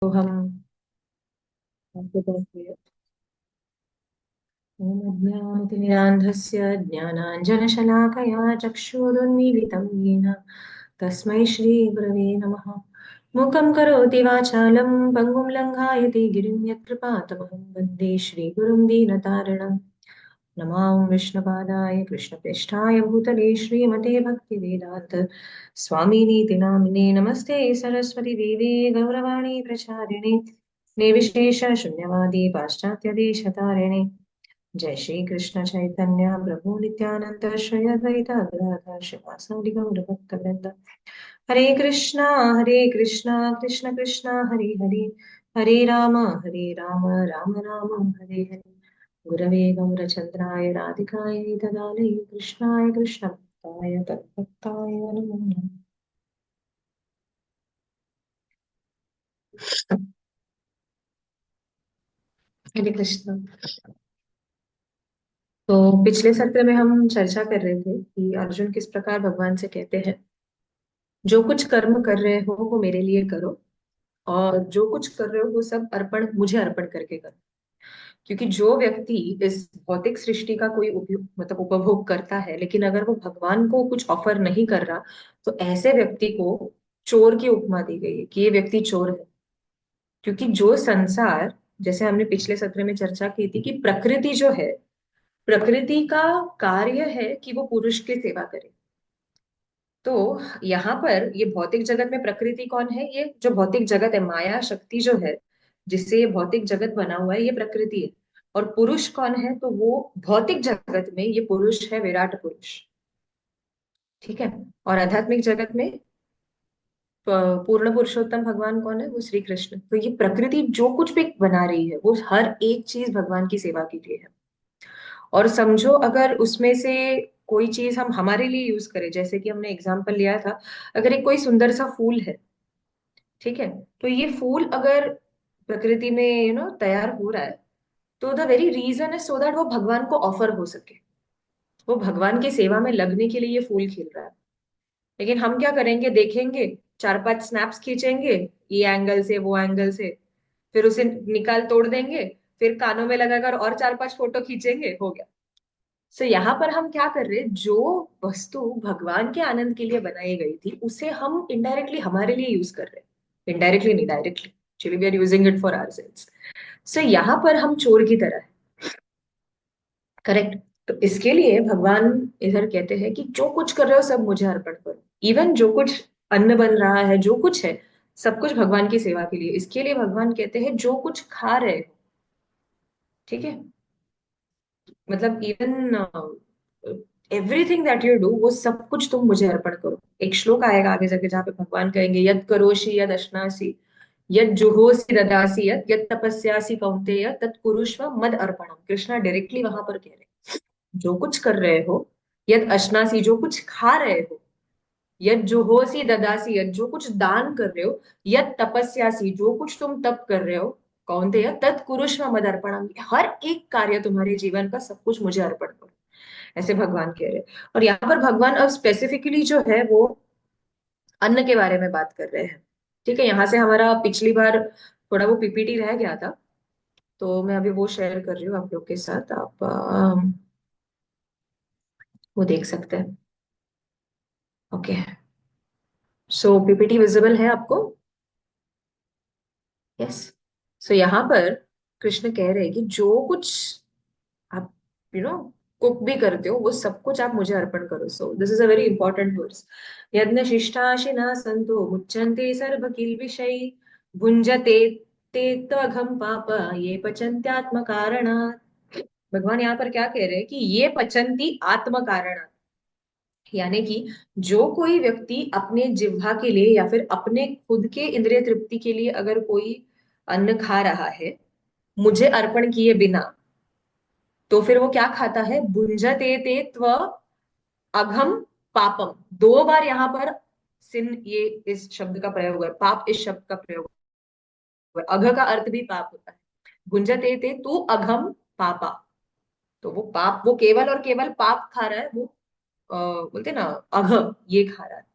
तो हम आपके पास भी ॐ अज्ञानतिमिरान्धस्य ज्ञानाञ्जनशलाकया चक्षुरुन्मीलितं येन तस्मै श्रीगुरवे नमः। मूकं करोति वाचालं पङ्गुं लङ्घायते गिरिं यत्कृपातमहं वन्दे श्रीगुरुं दीनतारिणम्। नमां विष्णुपादाय कृष्णप्रेष्ठाय भूतले श्रीमते भक्तिवेदान्त स्वामिनीति नामिने नमस्ते सरस्वती देवे गौरवाणी प्रचारिणे निर्विशेष शून्यवादी पाश्चात्यदेशतारिणे जय श्री कृष्ण चैतन्य प्रभु नित्यानंद श्री अद्वैत गदाधर श्रीवासादि गौर भक्तवृंद। हरे कृष्णा कृष्ण कृष्ण हरे हरे हरे राम राम राम हरे हरे। गुरवे गौरचंद्राय राधिकाय तदालय कृष्णाय कृष्ण भक्ताय तद्भक्ताय नमो नमः। हरे कृष्ण। तो पिछले सत्र में हम चर्चा कर रहे थे कि अर्जुन किस प्रकार भगवान से कहते हैं जो कुछ कर्म कर रहे हो वो मेरे लिए करो, और जो कुछ कर रहे हो वो सब अर्पण मुझे अर्पण करके करो। क्योंकि जो व्यक्ति इस भौतिक सृष्टि का कोई उपयोग मतलब उपभोग करता है, लेकिन अगर वो भगवान को कुछ ऑफर नहीं कर रहा, तो ऐसे व्यक्ति को चोर की उपमा दी गई है कि ये व्यक्ति चोर है। क्योंकि जो संसार, जैसे हमने पिछले सत्र में चर्चा की थी कि प्रकृति जो है, प्रकृति का कार्य है कि वो पुरुष की सेवा करे। तो यहाँ पर ये भौतिक जगत में प्रकृति कौन है? ये जो भौतिक जगत है, माया शक्ति जो है जिससे ये भौतिक जगत बना हुआ है, ये प्रकृति है। और पुरुष कौन है? तो वो भौतिक जगत में ये पुरुष है, विराट पुरुष। ठीक है। और आध्यात्मिक जगत में पूर्ण पुरुषोत्तम भगवान कौन है? वो श्री कृष्ण। तो ये प्रकृति जो कुछ भी बना रही है वो हर एक चीज भगवान की सेवा के लिए है। और समझो अगर उसमें से कोई चीज हम हमारे लिए यूज करें, जैसे कि हमने एग्जाम्पल लिया था, अगर एक कोई सुंदर सा फूल है, ठीक है, तो ये फूल अगर प्रकृति में तैयार हो रहा है, तो द वेरी रीजन है सो दैट वो भगवान को ऑफर हो सके, वो भगवान की सेवा में लगने के लिए ये फूल खिल रहा है। लेकिन हम क्या करेंगे? देखेंगे, चार पांच स्नैप्स खींचेंगे, ये एंगल से वो एंगल से, फिर उसे निकाल तोड़ देंगे, फिर कानों में लगाकर और चार पांच फोटो खींचेंगे, हो गया। सो यहाँ पर हम क्या कर रहे हैं? जो वस्तु भगवान के आनंद के लिए बनाई गई थी उसे हम इनडायरेक्टली हमारे लिए यूज कर रहे हैं। इनडायरेक्टली नहीं, directly actually we are using it for ourselves. So यहाँ पर हम चोर की तरह है। करेक्ट। तो इसके लिए भगवान इधर कहते हैं कि जो कुछ कर रहे हो सब मुझे अर्पण करो। इवन जो कुछ अन्न बन रहा है, जो कुछ है, सब कुछ भगवान की सेवा के लिए। इसके लिए भगवान कहते हैं जो कुछ खा रहे हो, ठीक है, मतलब even everything that you do, वो सब कुछ तुम मुझे अर्पण करो। एक श्लोक आएगा आगे जाके जहाँ पे भगवान कहेंगे यद करोषि यद अश्नासि यद जुहोसि ददासि यद यद तपस्यासि कौन्तेय तत् कुरुष्व मद अर्पणम। कृष्णा डायरेक्टली वहां पर कह रहे हैं जो कुछ कर रहे हो, यद अश्नासी जो कुछ खा रहे हो, यद जुहोसि ददासी यद जो कुछ दान कर रहे हो, यद तपस्यासी जो कुछ तुम तप कर रहे हो, कौन्तेय तत् कुरुष्व मद अर्पणम। हर एक कार्य तुम्हारे जीवन का सब कुछ मुझे अर्पण करो, ऐसे भगवान कह रहे हैं। और यहाँ पर भगवान अब स्पेसिफिकली जो है वो अन्न के बारे में बात कर रहे हैं। ठीक है, यहाँ से हमारा पिछली बार थोड़ा वो पीपीटी रह गया था, तो मैं अभी वो शेयर कर रही हूँ आप लोग के साथ। आप वो देख सकते हैं। ओके। सो पीपीटी विजिबल है आपको? यस। सो यहाँ पर कृष्ण कह रहे हैं कि जो कुछ आप कुक भी करते हो वो सब कुछ आप मुझे अर्पण करो। So this is a very important verse. यज्ञ शिष्टाशिना संतो मुच्यन्ते सर्व किल्बिषै भुंजते ते त्वघम पाप ये पचन्त्यात्म कारणात्। भगवान यहाँ पर क्या कह रहे हैं कि ये पचंती आत्म कारणात्, यानी कि जो कोई व्यक्ति अपने जिह्वा के लिए या फिर अपने खुद के इंद्रिय तृप्ति के लिए अगर कोई अन्न खा रहा है मुझे अर्पण किए बिना, तो फिर वो क्या खाता है? भुंजते ते त्व अघम पापम। दो बार यहाँ पर सिन, ये इस शब्द का प्रयोग है, पाप इस शब्द का प्रयोग है। अघ का अर्थ भी पाप होता है। भुंजते ते तू अघम पापा। तो वो पाप, वो केवल और केवल पाप खा रहा है, वो बोलते ना अघ, ये खा रहा है।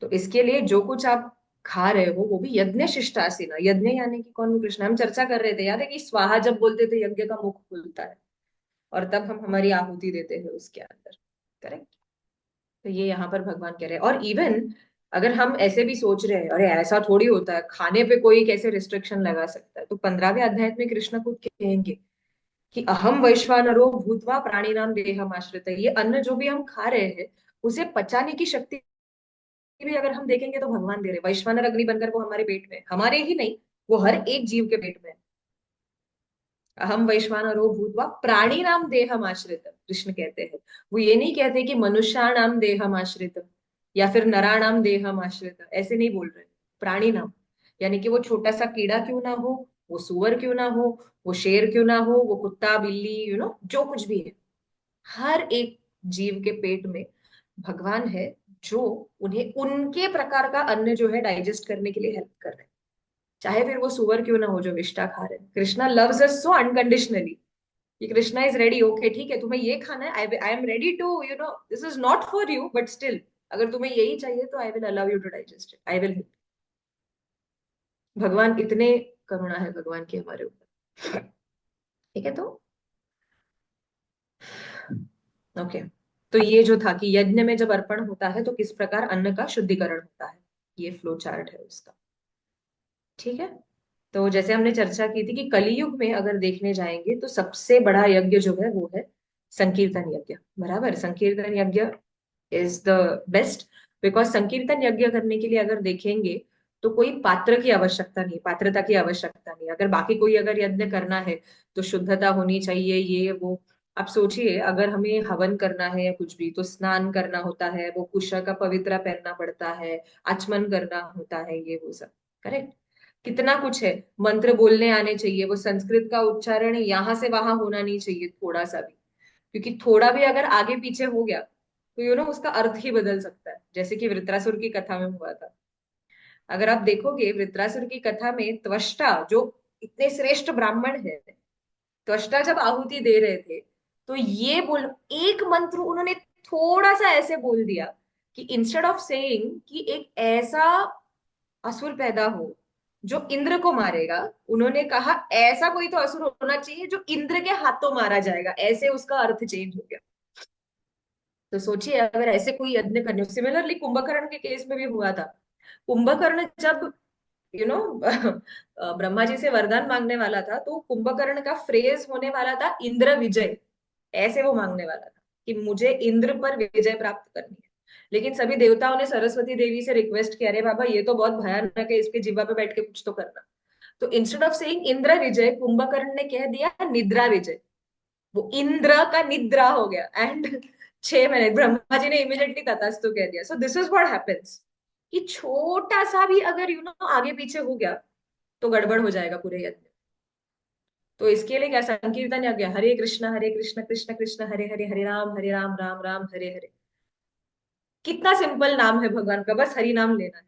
तो इसके लिए जो कुछ आप खा रहे हो वो भी यज्ञ शिष्टासीना। यज्ञ यानी कि कौन? कृष्ण। हम चर्चा कर रहे थे, याद है कि स्वाहा जब बोलते थे यज्ञ का मुख खुलता है, और तब हम हमारी आहुति देते हैं उसके अंदर। करेक्ट। तो ये यहाँ पर भगवान कह रहे हैं। और इवन अगर हम ऐसे भी सोच रहे हैं, अरे ऐसा थोड़ी होता है, खाने पे कोई कैसे रिस्ट्रिक्शन लगा सकता है, तो 15वें अध्याय में कृष्ण खुद कहेंगे कि अहम वैश्वानरो भूतवा प्राणिनाम देहम आश्रित। ये अन्न जो भी हम खा रहे हैं, उसे पचाने की शक्ति भी अगर हम देखेंगे तो भगवान दे रहे। वैश्वानर अग्नि बनकर वो हमारे पेट में, हमारे ही नहीं, वो हर एक जीव के पेट में है। अहम वैश्वानरो भूतवा प्राणी नाम देहम आश्रित, कृष्ण कहते हैं। वो ये नहीं कहते कि मनुष्याणाम देहम आश्रित या फिर नराणाम देहम आश्रित, ऐसे नहीं बोल रहे। प्राणी नाम यानी कि वो छोटा सा कीड़ा क्यों ना हो, वो सुअर क्यों ना हो, वो शेर क्यों ना हो, वो कुत्ता बिल्ली, जो कुछ भी है, हर एक जीव के पेट में भगवान है, जो उन्हें उनके प्रकार का अन्न जो है डाइजेस्ट करने के लिए हेल्प कर रहे हैं। चाहे फिर वो सुअर क्यों ना हो जो विष्ठा खा रहे हैं। कृष्णा लव्स अस सो अनकंडीशनली कि कृष्णा इज रेडी, ओके ठीक है तुम्हें ये खाना है, I am ready to, this is not for you but still, अगर तुम्हें यही चाहिए तो I will allow you to digest it, I will help. भगवान इतने करुणा है भगवान की हमारे ऊपर। ठीक है। तो ओके। तो ये जो था कि यज्ञ में जब अर्पण होता है तो किस प्रकार अन्न का शुद्धिकरण होता है, ये फ्लो चार्ट है उसका। ठीक है। तो जैसे हमने चर्चा की थी कि कलियुग में अगर देखने जाएंगे तो सबसे बड़ा यज्ञ जो है वो है संकीर्तन यज्ञ। बराबर, संकीर्तन यज्ञ इज द बेस्ट। बिकॉज संकीर्तन यज्ञ करने के लिए अगर देखेंगे तो कोई पात्र की आवश्यकता नहीं, पात्रता की आवश्यकता नहीं। अगर बाकी कोई अगर यज्ञ करना है तो शुद्धता होनी चाहिए, ये वो। आप सोचिए अगर हमें हवन करना है या कुछ भी, तो स्नान करना होता है, वो कुश का पवित्रा पहनना पड़ता है, आचमन करना होता है, ये वो सब। करेक्ट। कितना कुछ है। मंत्र बोलने आने चाहिए, वो संस्कृत का उच्चारण यहाँ से वहां होना नहीं चाहिए थोड़ा सा भी, क्योंकि थोड़ा भी अगर आगे पीछे हो गया तो उसका अर्थ ही बदल सकता है, जैसे कि वृत्रासुर की कथा में हुआ था। अगर आप देखोगे वृत्रासुर की कथा में त्वष्टा जो इतने श्रेष्ठ ब्राह्मण है, त्वष्टा जब आहुति दे रहे थे, तो ये बोल एक मंत्र उन्होंने थोड़ा सा ऐसे बोल दिया कि इंस्टेड ऑफ सेइंग कि एक ऐसा असुर पैदा हो जो इंद्र को मारेगा, उन्होंने कहा ऐसा कोई तो असुर होना चाहिए जो इंद्र के हाथों मारा जाएगा, ऐसे उसका अर्थ चेंज हो गया। तो सोचिए अगर ऐसे कोई यज्ञ करने, सिमिलरली कुंभकर्ण के केस में भी हुआ था। कुंभकर्ण जब यू नो ब्रह्मा जी से वरदान मांगने वाला था, तो कुंभकर्ण का फ्रेज होने वाला था इंद्र विजय। ऐसे वो मांगने वाला था कि मुझे इंद्र पर विजय प्राप्त करनी है। लेकिन सभी देवताओं ने सरस्वती देवी से रिक्वेस्ट किया, अरे बाबा ये तो बहुत भयानक है, इसके जीवा पे बैठ के कुछ तो करना। तो इंस्टेड ऑफ सेइंग इंद्र विजय, कुंभकर्ण ने कह दिया निद्रा विजय। वो इंद्र का निद्रा हो गया। एंड 6 महीने ब्रह्मा जी ने इमीडिएटली तथास्तु कह दिया। सो दिस इज व्हाट हैपेंस कि छोटा सा भी अगर आगे पीछे हो गया तो गड़बड़ हो जाएगा पूरे यज्ञ। तो इसके लिए क्या संकीर्तन यज्ञ, हरे कृष्ण कृष्ण कृष्ण हरे हरे, हरे राम राम राम हरे हरे। कितना सिंपल नाम है भगवान का, बस हरि नाम लेना है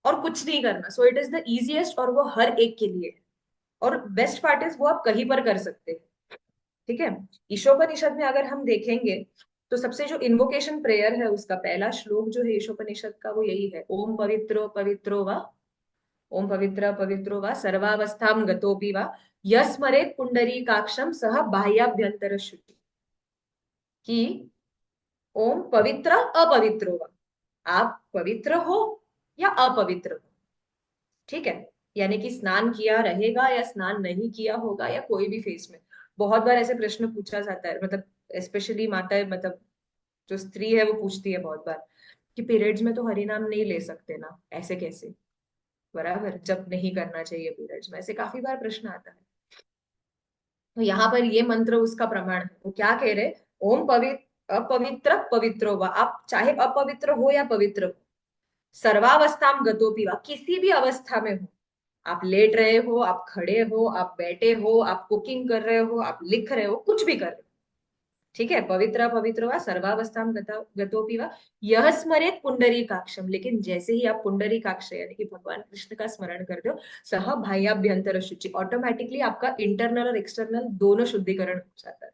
और कुछ नहीं करना। So it is the easiest, और वो हर एक के लिए है। और बेस्ट पार्ट इज वो आप कहीं पर कर सकते हैं। ठीक है। ईशोपनिषद में अगर हम देखेंगे तो सबसे जो इन्वोकेशन प्रेयर है उसका पहला श्लोक जो है ईशोपनिषद का, वो यही है, ओम पवित्रो पवित्रो वा, ओम पवित्र पवित्रो वा सर्वावस्थां गतोपि वा यस्मरेत पुंडरीकाक्षम सह बाह्याभ्यंतर शुचि। कि ओम पवित्र अपवित्रो वा, आप पवित्र हो या अपवित्र हो। ठीक है। यानी कि स्नान किया रहेगा या स्नान नहीं किया होगा, या कोई भी फेस में। बहुत बार ऐसे प्रश्न पूछा जाता है, मतलब स्पेशली माता, मतलब जो स्त्री है वो पूछती है बहुत बार कि पीरियड्स में तो हरि नाम नहीं ले सकते ना, ऐसे कैसे? बराबर, जब नहीं करना चाहिए पीरियड्स में, ऐसे काफी बार प्रश्न आता है। तो यहाँ पर ये मंत्र उसका प्रमाण है। वो क्या कह रहे, ओम पवित्र अपवित्र पवित्रो वा, आप चाहे अपवित्र हो या पवित्र हो, सर्वावस्थाम गतोपि वा, किसी भी अवस्था में हो, आप लेट रहे हो, आप खड़े हो, आप बैठे हो, आप कुकिंग कर रहे हो, आप लिख रहे हो, कुछ भी कर रहे हो। ठीक है। पवित्र पवित्र वा सर्वावस्थाम गतोपि वा यह स्मरेत पुंडरी काक्षम, लेकिन जैसे ही आप पुंडरी काक्ष यानी कि भगवान कृष्ण का स्मरण करते हो, सह बाह्याभ्यंतर शुचि, ऑटोमेटिकली आपका इंटरनल और एक्सटर्नल दोनों शुद्धिकरण हो जाता है।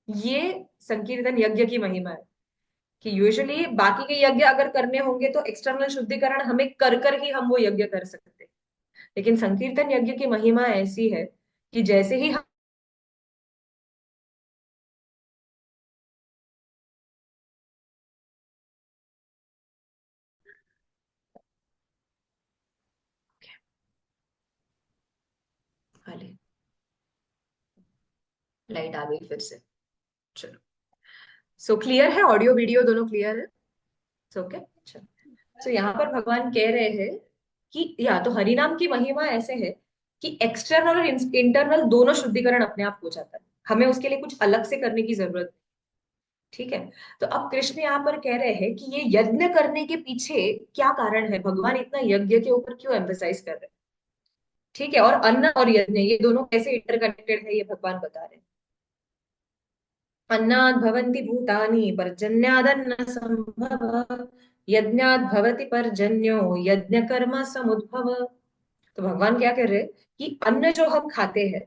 ये संकीर्तन यज्ञ की महिमा है कि यूजुअली बाकी के यज्ञ अगर करने होंगे तो एक्सटर्नल शुद्धिकरण हमें कर कर ही हम वो यज्ञ कर सकते हैं। लेकिन संकीर्तन यज्ञ की महिमा ऐसी है कि जैसे ही हम हाले लाइट आ गई फिर से। चलो, सो क्लियर है, ऑडियो वीडियो दोनों क्लियर है? ओके, चलो। तो यहाँ पर भगवान कह रहे हैं कि या तो हरिनाम की महिमा ऐसे है कि एक्सटर्नल और इंटरनल दोनों शुद्धिकरण अपने आप हो जाता है, हमें उसके लिए कुछ अलग से करने की जरूरत नहीं। ठीक है। तो अब कृष्ण यहाँ पर कह रहे हैं कि ये यज्ञ करने के पीछे क्या कारण है, भगवान इतना यज्ञ के ऊपर क्यों एम्फेसाइज कर रहे हैं। ठीक है, और अन्न और यज्ञ ये दोनों कैसे इंटरकनेक्टेड है ये भगवान बता रहे हैं। अन्नात् भवन्ति भूतानि पर्जन्यादन्न संभव, यज्ञात् भवति पर्जन्यो यज्ञ कर्म समुद्भव। तो भगवान क्या कर रहे हैं कि अन्न जो हम खाते हैं,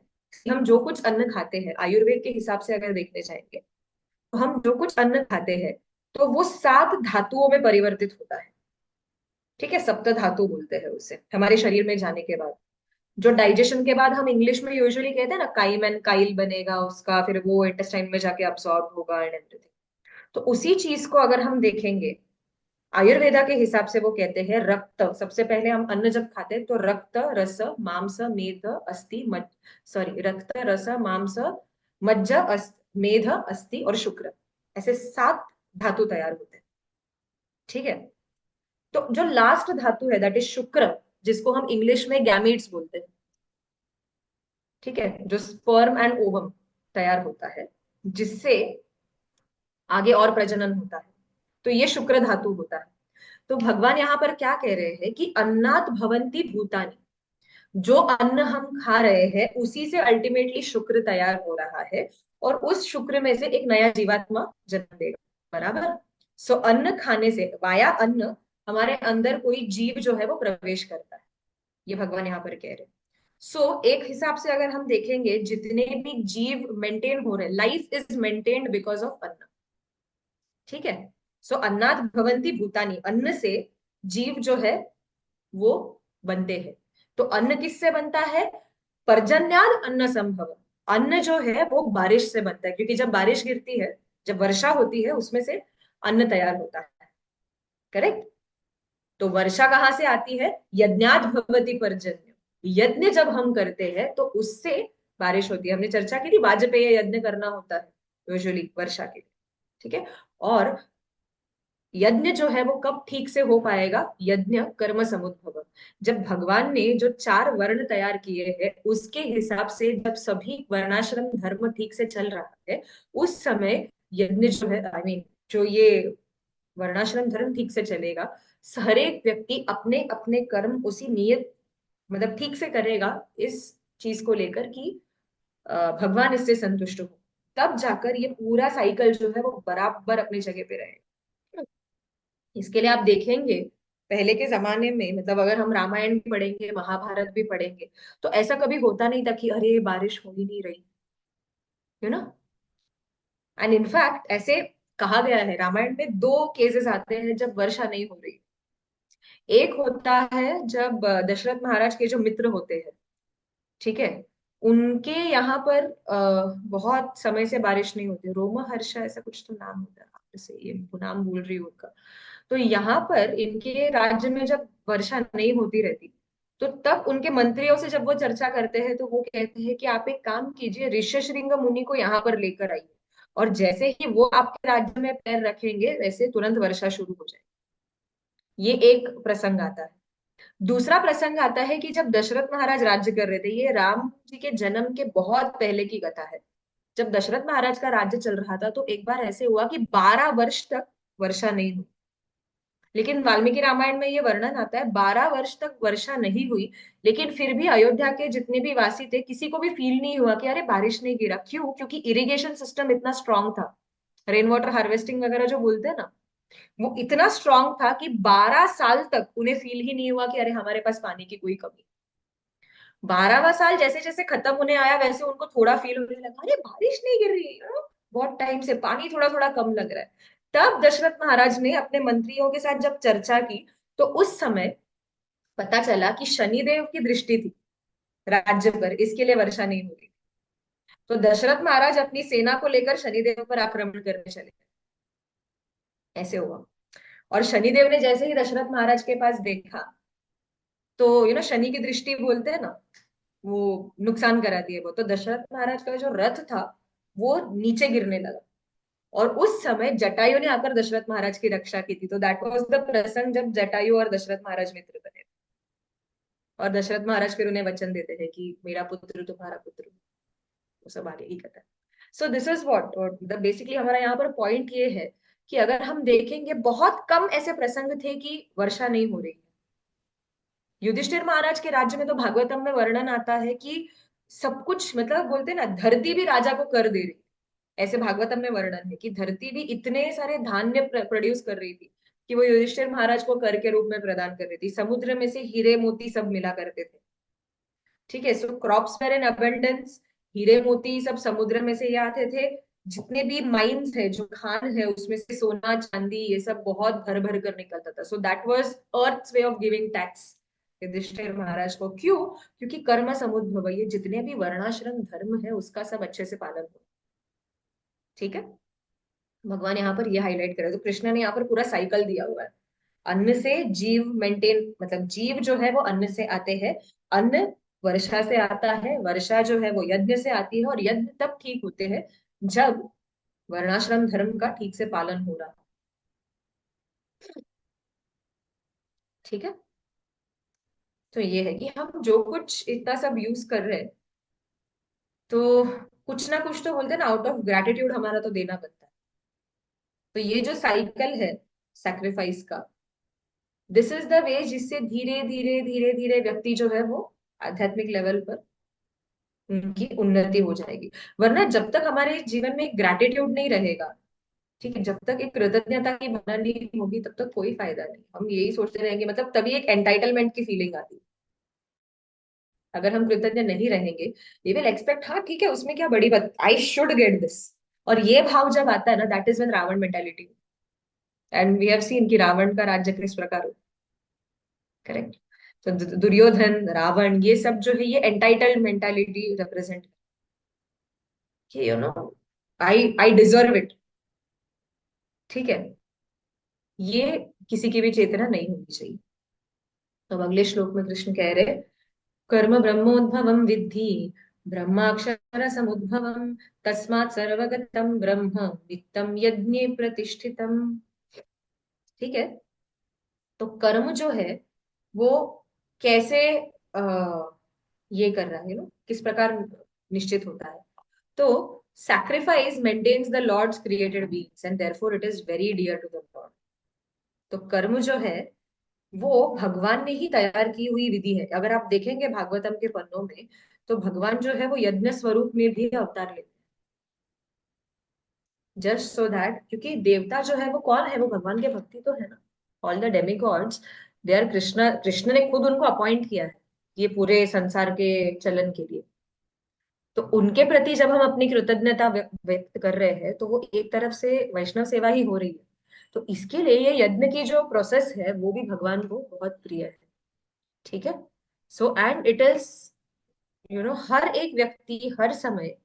हम जो कुछ अन्न खाते हैं आयुर्वेद के हिसाब से अगर देखने जाएंगे, तो हम जो कुछ अन्न खाते हैं तो वो 7 धातुओं में परिवर्तित होता है। ठीक है, सप्त धातु बोलते हैं उसे हमारे शरीर में जाने के बाद। जो डाइजेशन के बाद हम इंग्लिश में यूजुअली कहते हैं ना, काइम एंड काइल बनेगा उसका, फिर वो इंटेस्टाइन में जाके अब्सॉर्ब होगा एंड एवरीथिंग। तो उसी चीज को अगर हम देखेंगे आयुर्वेदा के हिसाब से, वो कहते हैं रक्त, सबसे पहले हम अन्न जब खाते हैं तो रक्त रस मांस मेध अस्थि मज्ज, सॉरी, रक्त रस मांस मज्ज मेध अस्थि और शुक्र, ऐसे 7 धातु तैयार होते हैं। ठीक है। तो जो लास्ट धातु है दैट इज शुक्र, जिसको हम इंग्लिश में गैमीट्स बोलते हैं। ठीक है, जो स्पर्म एंड ओवम तैयार होता है, जिससे आगे और प्रजनन होता है, तो ये शुक्र धातु होता है। तो भगवान यहाँ पर क्या कह रहे हैं कि अन्नात भवंती भूतानी, जो अन्न हम खा रहे हैं उसी से अल्टीमेटली शुक्र तैयार हो रहा है, और उस शुक्र में से एक नया जीवात्मा जन्म देगा। बराबर। सो अन्न खाने से वाया अन्न हमारे अंदर कोई जीव जो है वो प्रवेश करता है, ये भगवान यहाँ पर कह रहे हैं। सो एक हिसाब से अगर हम देखेंगे जितने भी जीव मेंटेन हो रहे, life is maintained because of अन्न। ठीक है। सो अन्नात भवंती भूतानी, अन्न से जीव जो है वो बनते हैं। तो अन्न किससे बनता है? पर्जन्याद अन्न संभव, अन्न जो है वो बारिश से बनता है, क्योंकि जब बारिश गिरती है, जब वर्षा होती है, उसमें से अन्न तैयार होता है। करेक्ट। तो वर्षा कहाँ से आती है? यज्ञात भवति पर्जन्य, यज्ञ जब हम करते हैं तो उससे बारिश होती है। हमने चर्चा की थी वाजपेय यज्ञ करना होता है यूजुअली वर्षा के लिए। ठीक है। और यज्ञ जो है वो कब ठीक से हो पाएगा? यज्ञ कर्म समुद्भव, जब भगवान ने जो 4 वर्ण तैयार किए हैं उसके हिसाब से जब सभी वर्णाश्रम धर्म ठीक से चल रहा है, उस समय यज्ञ जो है, आई मीन जो ये वर्णाश्रम धर्म ठीक से चलेगा, हर एक व्यक्ति अपने अपने कर्म उसी नियत, मतलब ठीक से करेगा, इस चीज को लेकर कि भगवान इससे संतुष्ट हो, तब जाकर ये पूरा साइकिल जो है वो बराबर अपनी जगह पे रहेगा। इसके लिए आप देखेंगे पहले के जमाने में, मतलब अगर हम रामायण भी पढ़ेंगे महाभारत भी पढ़ेंगे, तो ऐसा कभी होता नहीं था कि अरे बारिश हो ही नहीं रही, यू नो। एंड इनफैक्ट ऐसे कहा गया है, रामायण में 2 केसेस आते हैं जब वर्षा नहीं हो रही। एक होता है जब दशरथ महाराज के जो मित्र होते हैं, ठीक है, उनके यहाँ पर बहुत समय से बारिश नहीं होती, रोमहर्षा ऐसा कुछ तो नाम होता है, जैसे ये नाम भूल रही हूँ उनका। तो यहाँ पर इनके राज्य में जब वर्षा नहीं होती रहती, तो तब उनके मंत्रियों से जब वो चर्चा करते हैं तो वो कहते हैं कि आप एक काम कीजिए, ऋष्यशृंग मुनि को यहाँ पर लेकर आइए, और जैसे ही वो आपके राज्य में पैर रखेंगे वैसे तुरंत वर्षा शुरू हो जाए। ये एक प्रसंग आता है। दूसरा प्रसंग आता है कि जब दशरथ महाराज राज्य कर रहे थे, ये राम जी के जन्म के बहुत पहले की कथा है। जब दशरथ महाराज का राज्य चल रहा था तो एक बार ऐसे हुआ कि 12 वर्ष तक वर्षा नहीं हुई। लेकिन वाल्मीकि रामायण में ये वर्णन आता है 12 वर्ष तक वर्षा नहीं हुई, लेकिन फिर भी अयोध्या के जितने भी वासी थे किसी को भी फील नहीं हुआ कि अरे बारिश नहीं गिरा। क्यों? क्योंकि इरिगेशन सिस्टम इतना स्ट्रांग था, रेन वाटर हार्वेस्टिंग वगैरह जो बोलते हैं ना, वो इतना स्ट्रांग था कि 12 साल तक उन्हें फील ही नहीं हुआ कि अरे हमारे पास पानी की कोई कमी। 12वां साल जैसे जैसे खत्म होने आया वैसे उनको थोड़ा फील होने लगा, अरे बारिश नहीं गिर रही है, बहुत टाइम से पानी थोड़ा थोड़ा कम लग रहा है। तब दशरथ महाराज ने अपने मंत्रियों के साथ जब चर्चा की, तो उस समय पता चला कि शनिदेव की दृष्टि थी राज्य पर, इसके लिए वर्षा नहीं हो रही। तो दशरथ महाराज अपनी सेना को लेकर शनिदेव पर आक्रमण करने चले, ऐसे हुआ। और शनिदेव ने जैसे ही दशरथ महाराज के पास देखा, तो शनि की दृष्टि बोलते हैं ना, वो नुकसान कराती है वो, तो दशरथ महाराज का जो रथ था वो नीचे गिरने लगा। और उस समय जटायु ने आकर दशरथ महाराज की रक्षा की थी। तो दैट वाज द प्रसंग जब जटायु और दशरथ महाराज मित्र बने। और दशरथ महाराज फिर उन्हें वचन देते हैं कि मेरा पुत्र तुम्हारा पुत्र, वो सब आगे ही कहता है। So this is what basically हमारा यहाँ पर पॉइंट ये है कि अगर हम देखेंगे, बहुत कम ऐसे प्रसंग थे कि वर्षा नहीं हो रही है। युधिष्ठिर महाराज के राज्य में तो भागवतम में वर्णन आता है कि सब कुछ, मतलब बोलते हैं ना, धरती भी राजा को कर दे रही। ऐसे भागवतम में वर्णन है कि धरती भी इतने सारे धान्य प्रोड्यूस कर रही थी कि वो युधिष्ठिर महाराज को कर के रूप में प्रदान कर रही थी। समुद्र में से हीरे मोती सब मिला करते थे। ठीक है, so crops were in abundance. हीरे मोती सब समुद्र में से ये आते थे। जितने भी माइंस है, जो खान है, उसमें से सोना चांदी ये सब बहुत भर भर कर निकलता था। So that was earth's way of giving tax Yudhishthira Maharaj को। क्यों? क्योंकि कर्म समुद्भव, ये जितने भी वर्णाश्रम धर्म है उसका सब अच्छे से पालन हो। ठीक है, भगवान यहाँ पर ये हाईलाइट कर रहे हैं। तो कृष्ण ने यहाँ पर पूरा साइकिल दिया हुआ है। अन्न से जीव मेंटेन, मतलब जीव जो है वो अन्न से आते हैं। अन्न वर्षा से आता है, वर्षा जो है वो यज्ञ से आती है, और यज्ञ तब ठीक होते हैं जब वर्णाश्रम धर्म का ठीक से पालन हो रहा है। ठीक है, तो ये है कि हम जो कुछ इतना सब यूज कर रहे हैं, तो कुछ ना कुछ तो बोलते हैं ना, आउट ऑफ ग्रेटिट्यूड हमारा तो देना बनता है। तो ये जो साइकिल है सैक्रिफाइस का, दिस इज द वे जिससे धीरे धीरे धीरे धीरे व्यक्ति जो है वो आध्यात्मिक लेवल पर उनकी उन्नति हो जाएगी। वरना जब तक हमारे जीवन में ग्रैटिट्यूड नहीं रहेगा, ठीक है, जब तक एक कृतज्ञता की भावना नहीं होगी, तब तक कोई फायदा नहीं। हम यही सोचते रहेंगे, मतलब तभी एक एंटाइटलमेंट की फीलिंग आती है। अगर हम कृतज्ञ नहीं रहेंगे, वी विल एक्सपेक्ट, हाँ ठीक है, उसमें क्या बड़ी बात, आई शुड गेट दिस। और ये भाव जब आता है ना, that is when Ravan mentality. And we have seen कि रावण का राज्य किस प्रकार हो। करेक्ट। तो दुर्योधन, रावण, ये सब जो है ये एंटाइटल्ड मेंटालिटी रिप्रेजेंट, कि आई डिजर्व इट। ठीक है, ये किसी की भी चेतना नहीं होनी चाहिए। तो अब अगले श्लोक में कृष्ण कह रहे, कर्म ब्रह्मोद्भवम विद्धि, ब्रह्माक्षर समुद्भवम, तस्मात् सर्वगतम ब्रह्म वित्तम यज्ञे प्रतिष्ठितम। ठीक है, तो कर्म जो है वो कैसे ये कर रहा है, किस प्रकार निश्चित होता है। तो sacrifice maintains the Lord's created beings and therefore it is very dear to the Lord। तो कर्म जो है वो भगवान ने ही तैयार की हुई विधि है। अगर आप देखेंगे भागवतम के पन्नों में, तो भगवान जो है वो यज्ञ स्वरूप में भी अवतार लेते हैं, जस्ट सो दैट, क्योंकि देवता जो है वो कौन है, वो भगवान के भक्ति तो है ना। All the demigods, they are Krishna, Krishna ने खुद उनको अपॉइंट किया है ये पूरे संसार के चलन के लिए। तो उनके प्रति जब हम अपनी कृतज्ञता व्यक्त कर रहे हैं, तो वो एक तरफ से वैष्णव सेवा ही हो रही है। तो इसके लिए ये यज्ञ की जो प्रोसेस है वो भी भगवान को बहुत प्रिय है। ठीक है, सो एंड इट इज, हर एक व्यक्ति हर समय,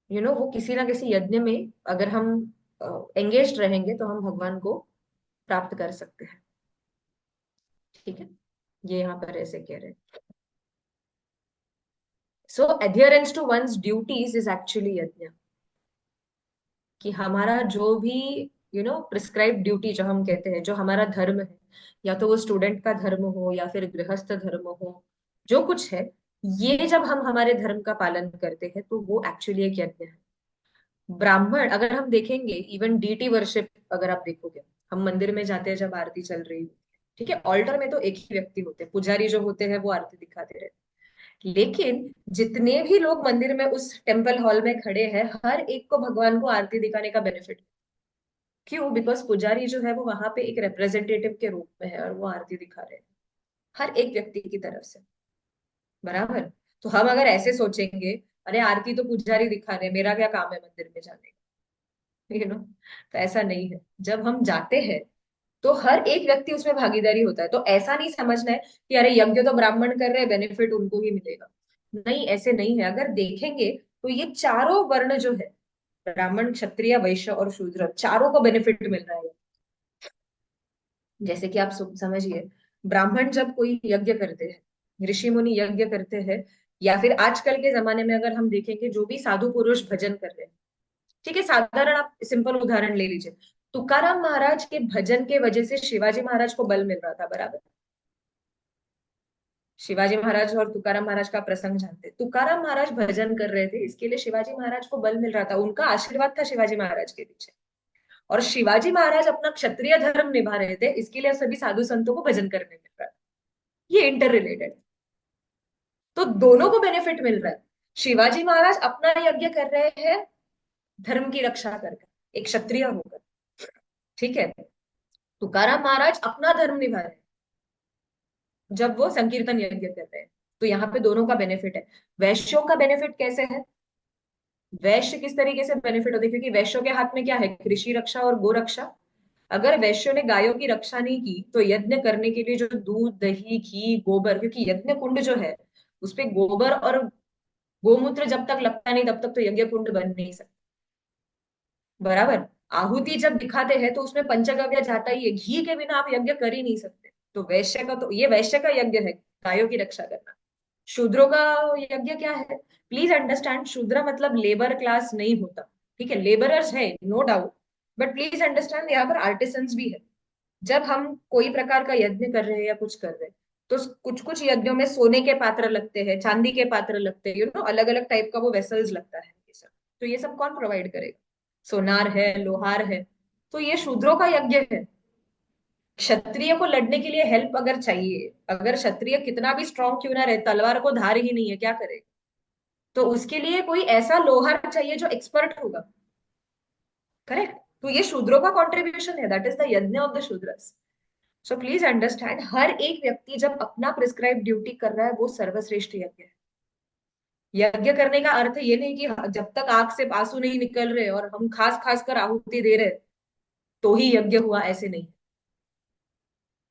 वो किसी ना किसी यज्ञ में अगर हम एंगेज रहेंगे, तो हम भगवान को प्राप्त कर सकते हैं। ठीक है, ये यहाँ पर ऐसे कह रहे हैं। So adherence to one's duties is actually yajna. कि हमारा जो भी प्रिस्क्राइब ड्यूटी जो हम कहते हैं, जो हमारा धर्म है, या तो वो स्टूडेंट का धर्म हो या फिर गृहस्थ धर्म हो, जो कुछ है, ये जब हम हमारे धर्म का पालन करते हैं तो वो एक्चुअली एक यज्ञ है। ब्राह्मण, अगर हम देखेंगे, इवन डीटी वर्शिप अगर आप देखोगे, हम मंदिर में जाते हैं जब आरती चल रही होती है, ठीक है, ऑल्टर में तो एक ही व्यक्ति होते हैं, पुजारी जो होते हैं वो आरती दिखाते रहते हैं। लेकिन जितने भी लोग मंदिर में उस टेम्पल हॉल में खड़े हैं, हर एक को भगवान को आरती दिखाने का बेनिफिट। क्यों? बिकॉज पुजारी जो है वो वहां पे एक रिप्रेजेंटेटिव के रूप में है और वो आरती दिखा रहे हैं हर एक व्यक्ति की तरफ से। बराबर। तो हम अगर ऐसे सोचेंगे, अरे आरती तो पुजारी दिखा रहे हैं, मेरा क्या काम है मंदिर में जाने का, तो ऐसा नहीं है। जब हम जाते हैं तो हर एक व्यक्ति उसमें भागीदारी होता है। तो ऐसा नहीं समझना है कि अरे यज्ञ तो ब्राह्मण कर रहे हैं, बेनिफिट उनको ही मिलेगा। नहीं, ऐसे नहीं है। अगर देखेंगे तो ये चारों वर्ण जो है, ब्राह्मण, क्षत्रिय, वैश्य और शूद्र, चारों को बेनिफिट मिल रहा है। जैसे कि आप समझिए, ब्राह्मण जब कोई यज्ञ करते हैं, ऋषि मुनि यज्ञ करते हैं, या फिर आजकल के जमाने में अगर हम देखेंगे जो भी साधु पुरुष भजन कर रहे हैं, ठीक है, साधारण आप सिंपल उदाहरण ले लीजिए। तुकाराम महाराज के भजन के वजह से शिवाजी महाराज को बल मिल रहा था, बराबर। शिवाजी महाराज और तुकाराम महाराज का प्रसंग जानते हैं। तुकाराम महाराज भजन कर रहे थे, इसके लिए शिवाजी महाराज को बल मिल रहा था, उनका आशीर्वाद था शिवाजी महाराज के पीछे। और शिवाजी महाराज अपना क्षत्रिय धर्म निभा रहे थे, इसके लिए सभी साधु संतों को भजन करने मिल रहा था। ये इंटर रिलेटेड। तो दोनों को बेनिफिट मिल रहा है। शिवाजी महाराज अपना यज्ञ कर रहे हैं धर्म की रक्षा करके, एक क्षत्रिय होकर, ठीक है। तुकाराम महाराज अपना धर्म निभा रहे हैं जब वो संकीर्तन यज्ञ कर रहे हैं। तो यहाँ पे दोनों का बेनिफिट है। वैश्यों का बेनिफिट कैसे है? वैश्य किस तरीके से बेनिफिट होते हैं? क्योंकि वैश्यों के हाथ में क्या है? कृषि रक्षा और गो रक्षा। अगर वैश्यों ने गायों की रक्षा नहीं की तो यज्ञ करने के लिए जो दूध, दही, घी, गोबर, क्योंकि यज्ञ कुंड जो है उसपे गोबर और गोमूत्र जब तक लगता नहीं तब तक तो यज्ञ कुंड बन नहीं सकता, बराबर। आहुति जब दिखाते हैं तो उसमें पंचगव्य जाता ही है, घी के बिना आप यज्ञ कर ही नहीं सकते। तो वैश्य का, तो ये वैश्य का यज्ञ है, गायों की रक्षा करना। शूद्रों का यज्ञ क्या है? प्लीज अंडरस्टैंड, शूद्र मतलब लेबर क्लास नहीं होता, ठीक है, लेबरर्स है no doubt, but please understand यहाँ पर आर्टिसंस भी है। जब हम कोई प्रकार का यज्ञ कर रहे हैं या कुछ कर रहे हैं, तो कुछ कुछ यज्ञों में सोने के पात्र लगते हैं, चांदी के पात्र लगते हैं, अलग अलग टाइप का वो वेसल्स लगता है, ये सब। तो ये सब कौन प्रोवाइड करेगा? सोनार है, लोहार है। तो ये शूद्रों का यज्ञ है। क्षत्रिय को लड़ने के लिए हेल्प अगर चाहिए, अगर क्षत्रिय कितना भी स्ट्रांग क्यों ना रहे, तलवार को धार ही नहीं है, क्या करे? तो उसके लिए कोई ऐसा लोहार चाहिए जो एक्सपर्ट होगा, करेक्ट। तो ये शूद्रों का कॉन्ट्रीब्यूशन है, that is the yajna of the Shudras. So please understand, हर एक व्यक्ति जब अपना प्रिस्क्राइब ड्यूटी कर रहा है वो सर्वश्रेष्ठ यज्ञ है। यज्ञ करने का अर्थ ये नहीं कि जब तक आंख से आंसू नहीं निकल रहे और हम खास खास कर आहुति दे रहे तो ही यज्ञ हुआ, ऐसे नहीं।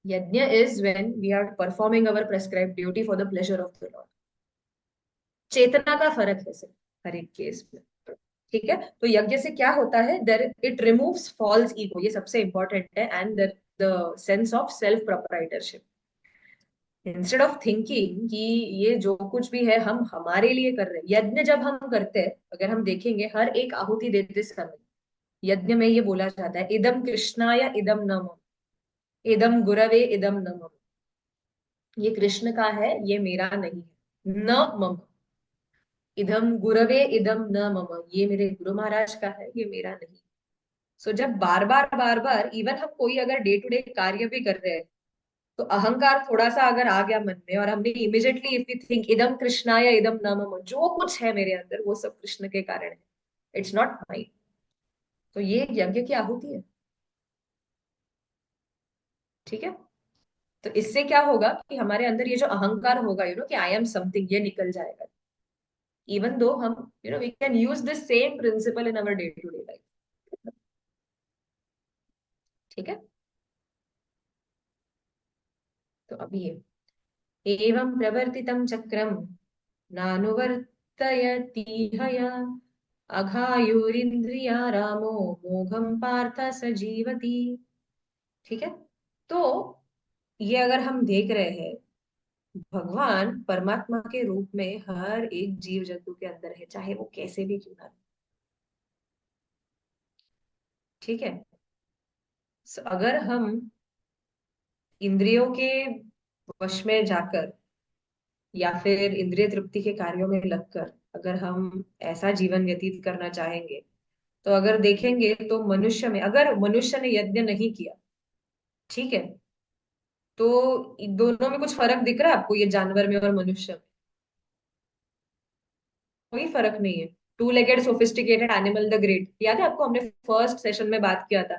Yajna is when we are performing our prescribe duty for the pleasure of the lord. चेतना का फर्क है सिर्फ हर एक केस में, ठीक है। तो यज्ञ से क्या होता है? There it removes false ego, ये सबसे इंपॉर्टेंट है, and the sense of self proprietorship. Instead of thinking कि ये जो कुछ भी है हम हमारे लिए कर रहे हैं, यज्ञ जब हम करते हैं, अगर हम देखेंगे हर एक आहुति देते समय यज्ञ में ये बोला जाता है, इदम कृष्णाय इदम न मम, इदम गुरवे इदम न मम। ये कृष्ण का है, ये मेरा नहीं है। न मम, इदम गुरवे इदम न मम, ये मेरे गुरु महाराज का है, ये मेरा नहीं। जब बार बार इवन हम कोई अगर डे टू डे कार्य भी कर रहे हैं, तो अहंकार थोड़ा सा अगर आ गया मन में और हमने इमिजिएटली इफ वी थिंक इदम कृष्णा या इदम न मम, जो कुछ है मेरे अंदर वो सब कृष्ण के कारण है, इट्स नॉट माइन। तो ये यज्ञ की आहुति है, ठीक है। तो इससे क्या होगा कि हमारे अंदर ये जो अहंकार होगा, कि आई एम समथिंग, ये निकल जाएगा। इवन दो हम we can use this same principle in our day to day life, ठीक है। तो अभी ये एवं प्रवर्तितं चक्रम नानुवर्तयतीह य अघायुरिन्द्रिया रामो मोघम पार्थ स जीवति, ठीक है। तो ये अगर हम देख रहे हैं, भगवान परमात्मा के रूप में हर एक जीव जंतु के अंदर है, चाहे वो कैसे भी क्यों ना रहे, ठीक है। अगर हम इंद्रियों के वश में जाकर या फिर इंद्रिय तृप्ति के कार्यों में लगकर अगर हम ऐसा जीवन व्यतीत करना चाहेंगे, तो अगर देखेंगे तो मनुष्य में, अगर मनुष्य ने यज्ञ नहीं किया, ठीक है, तो इन दोनों में कुछ फर्क दिख रहा है आपको? ये जानवर में और मनुष्य में कोई फर्क नहीं है। Two legged sophisticated animal the great, याद है आपको? हमने फर्स्ट सेशन में बात किया था,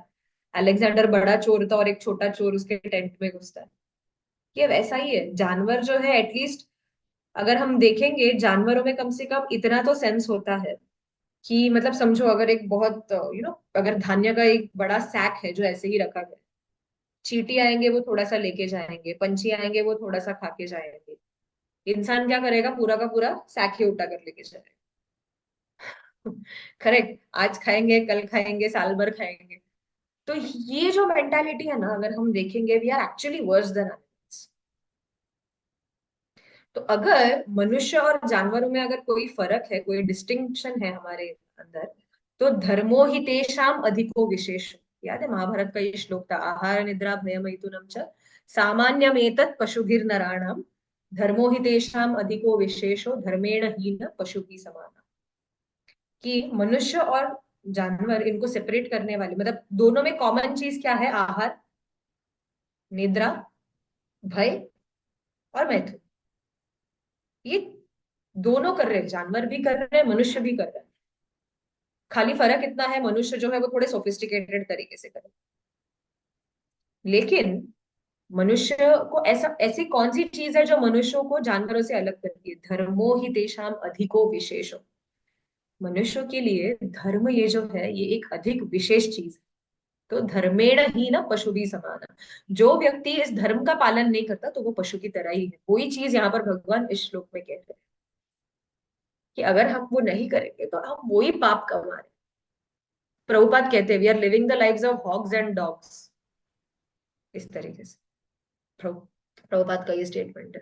अलेक्जेंडर बड़ा चोर था और एक छोटा चोर उसके टेंट में घुसता है। ये वैसा ही है, जानवर जो है एटलीस्ट, अगर हम देखेंगे जानवरों में कम से कम इतना तो सेंस होता है कि मतलब समझो अगर एक बहुत अगर धान्य का एक बड़ा सैक है जो ऐसे ही रखा गया है, चींटी आएंगे वो थोड़ा सा लेके जाएंगे, पंछी आएंगे वो थोड़ा सा खा के जाएंगे, इंसान क्या करेगा, पूरा का पूरा सैक ही उठा कर लेके जाएगा। करेक्ट, आज खाएंगे कल खाएंगे साल भर खाएंगे। तो ये जो मेंटालिटी है ना, अगर हम देखेंगे we are actually worse than animals. तो अगर मनुष्य और जानवरों में अगर कोई फर्क है, कोई डिस्टिंक्शन है हमारे अंदर, तो धर्मो हि तेषाम अधिको विशेष। याद है महाभारत का ये श्लोक था, आहार निद्रा भयमैथुनम च सामान्यमेतत् पशुभिर नराणाम धर्मो हि तेषाम अधिको विशेषो धर्मेण हीन पशु की समान। कि मनुष्य और जानवर इनको सेपरेट करने वाली, मतलब दोनों में कॉमन चीज क्या है, आहार, निद्रा, भय और मैथुन। ये दोनों कर रहे हैं, जानवर भी कर रहे हैं मनुष्य भी कर रहे हैं। खाली फर्क इतना है, मनुष्य जो है वो थोड़े सोफिस्टिकेटेड तरीके से करे। लेकिन मनुष्य को ऐसा, ऐसी कौन सी चीज है जो मनुष्यों को जानवरों से अलग करती है, धर्मो ही तेषाम अधिको विशेषो। मनुष्यों के लिए धर्म ये जो है ये एक अधिक विशेष चीज है। तो धर्मेण ही ना पशु भी समान। जो व्यक्ति इस धर्म का पालन नहीं करता तो वो पशु की तरह ही है। वही चीज यहाँ पर भगवान इस श्लोक में कह रहे हैं कि अगर हम वो नहीं करेंगे तो हम वही पाप कमा रहे हैं। प्रभुपाद कहते हैं we are living the lives of hogs and dogs, इस तरीके से प्रभुपाद का ये स्टेटमेंट है।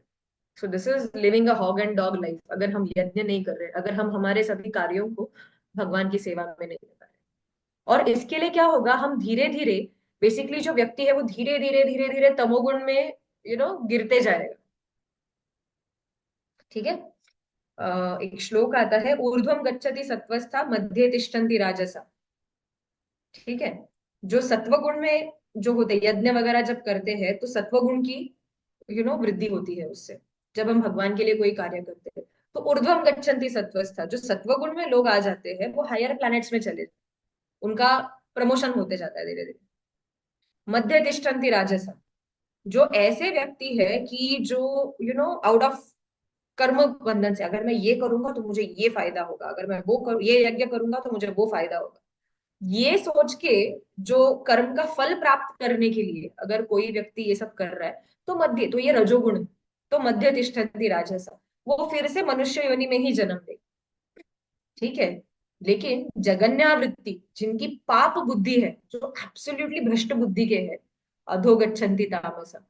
So this is living a hog and dog life. अगर हम यज्ञ नहीं कर रहे, अगर हम हमारे सभी कार्यों को भगवान की सेवा में नहीं लगा रहे, और इसके लिए क्या होगा, हम धीरे धीरे, बेसिकली जो व्यक्ति है वो धीरे धीरे धीरे धीरे तमोगुण में गिरते जाएगा। ठीक है। एक श्लोक आता है, ऊर्ध्वम गच्छति सत्वस्था मध्ये तिष्ठन्ति राजसा। ठीक है। जो सत्व गुण में जो होते यज्ञ वगैरह जब करते हैं तो सत्व गुण की वृद्धि होती है उससे, जब हम भगवान के लिए कोई कार्य करते हैं। तो ऊर्ध्वम गच्छन्ति सत्वस्था, जो सत्व गुण में लोग आ जाते हैं वो हायर प्लैनेट्स में चले जाते हैं। उनका प्रमोशन होते जाता है धीरे धीरे। मध्य तिष्ठन्ति राजसा, जो ऐसे व्यक्ति है कि जो आउट ऑफ कर्म बंधन से, अगर मैं ये करूंगा तो मुझे ये फायदा होगा, अगर मैं वो ये यज्ञ करूंगा तो मुझे वो फायदा होगा, ये सोच के जो कर्म का फल प्राप्त करने के लिए अगर कोई व्यक्ति ये सब कर रहा है, तो मध्य, तो ये रजोगुण है। तो मध्य तिष्ठन्ति राजसा, वो फिर से मनुष्य योनि में ही जन्म दे। ठीक है। लेकिन जगन्यावृत्ति, जिनकी पाप बुद्धि है, जो एब्सोल्युटली भ्रष्ट बुद्धि के है, अधोगच्छन्ति तामसा,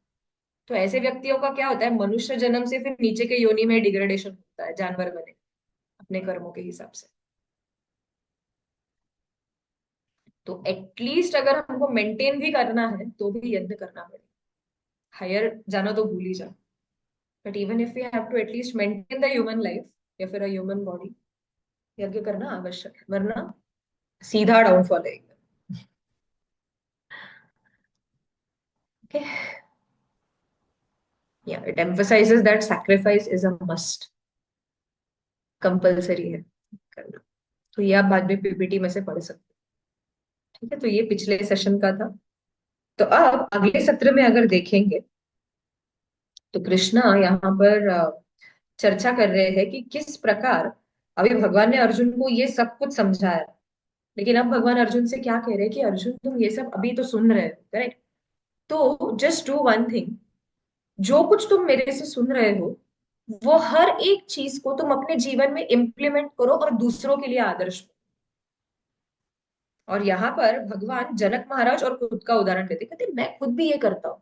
तो ऐसे व्यक्तियों का क्या होता है, मनुष्य जन्म से फिर नीचे के योनि में डिग्रेडेशन होता है, जानवर बने अपने कर्मों के हिसाब से। तो एटलीस्ट अगर हमको मेंटेन भी करना है तो भी यज्ञ करना पड़ेगा। हायर जाना तो भूल ही जाओ, but even if we have to at least maintain the human life या फिर अ ह्यूमन बॉडी, यज्ञ करना आवश्यक है, वरना सीधा डाउनफॉल है एकदम। ओके। या it emphasises that sacrifice is a must, compulsory है करना। तो ये आप बाद में पीपीटी में से पढ़ सकते हो। ठीक है, तो ये पिछले सेशन का था। तो अब अगले सत्र में अगर देखेंगे तो कृष्णा यहाँ पर चर्चा कर रहे हैं कि किस प्रकार अभी भगवान ने अर्जुन को ये सब कुछ समझाया, लेकिन अब भगवान अर्जुन से क्या कह रहे हैं कि अर्जुन तुम ये सब अभी तो सुन रहे हो, करेक्ट, तो जस्ट डू वन थिंग, जो कुछ तुम मेरे से सुन रहे हो वो हर एक चीज को तुम अपने जीवन में इम्प्लीमेंट करो और दूसरों के लिए आदर्श बनो। और यहाँ पर भगवान जनक महाराज और खुद का उदाहरण देते, कहते मैं खुद भी ये करता हूँ।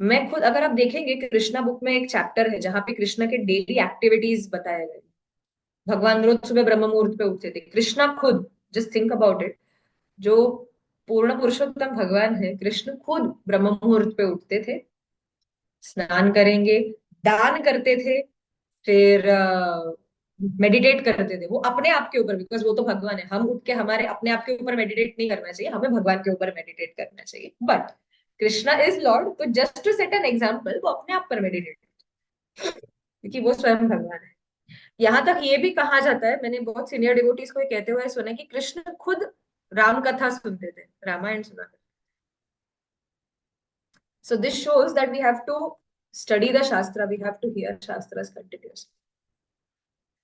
मैं खुद, अगर आप देखेंगे कृष्णा बुक में एक चैप्टर है जहाँ पे कृष्णा के डेली एक्टिविटीज बताए गए। भगवान रोज सुबह ब्रह्म मुहूर्त पे उठते थे, कृष्णा खुद, जस्ट थिंक अबाउट इट, जो पूर्ण पुरुषोत्तम भगवान है कृष्ण खुद ब्रह्म मुहूर्त पे उठते थे, स्नान करेंगे, दान करते थे, फिर मेडिटेट करते थे, वो अपने आप के ऊपर, बिकॉज वो तो भगवान है, हम उठ के हमारे अपने आप के ऊपर मेडिटेट नहीं करना चाहिए, हमें भगवान के ऊपर मेडिटेट करना चाहिए, बट कृष्णा इज लॉर्ड, तो just to set an example वो अपने आप पर मेडिटेट, क्योंकि वो स्वयं भगवान है। यहाँ तक ये भी कहा जाता है, मैंने बहुत सीनियर डिवोटीज को ये कहते हुए सुना कि कृष्ण खुद राम कथा सुनते थे, रामायण सुना। So this shows that we have to study the shastra, we have to hear shastras continuously.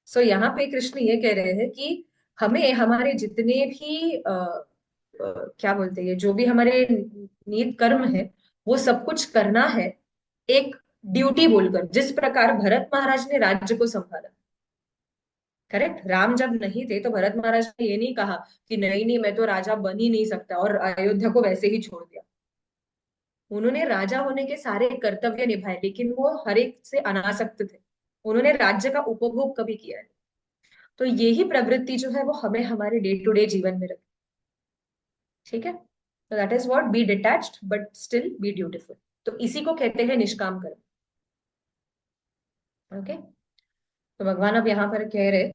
So यहाँ पे कृष्ण ये कह रहे हैं कि हमें हमारे जितने भी क्या बोलते हैं, जो भी हमारे नियत कर्म है, वो सब कुछ करना है एक ड्यूटी बोलकर, जिस प्रकार भरत महाराज ने राज्य को संभाला। करेक्ट। राम जब नहीं थे तो भरत महाराज ने ये नहीं कहा कि नहीं नहीं मैं तो राजा बन ही नहीं सकता, और अयोध्या को वैसे ही छोड़ दिया। उन्होंने राजा होने के सारे कर्तव्य निभाए, लेकिन वो हर एक से अनासक्त थे। उन्होंने राज्य का उपभोग कभी किया नहीं। तो यही प्रवृत्ति जो है वो हमें हमारे डे टू डे जीवन में रखी। ठीक है। तो that is what be detached but still be dutiful. तो इसी को कहते हैं निष्काम कर्म। ओके। तो भगवान अब यहाँ पर कह रहे,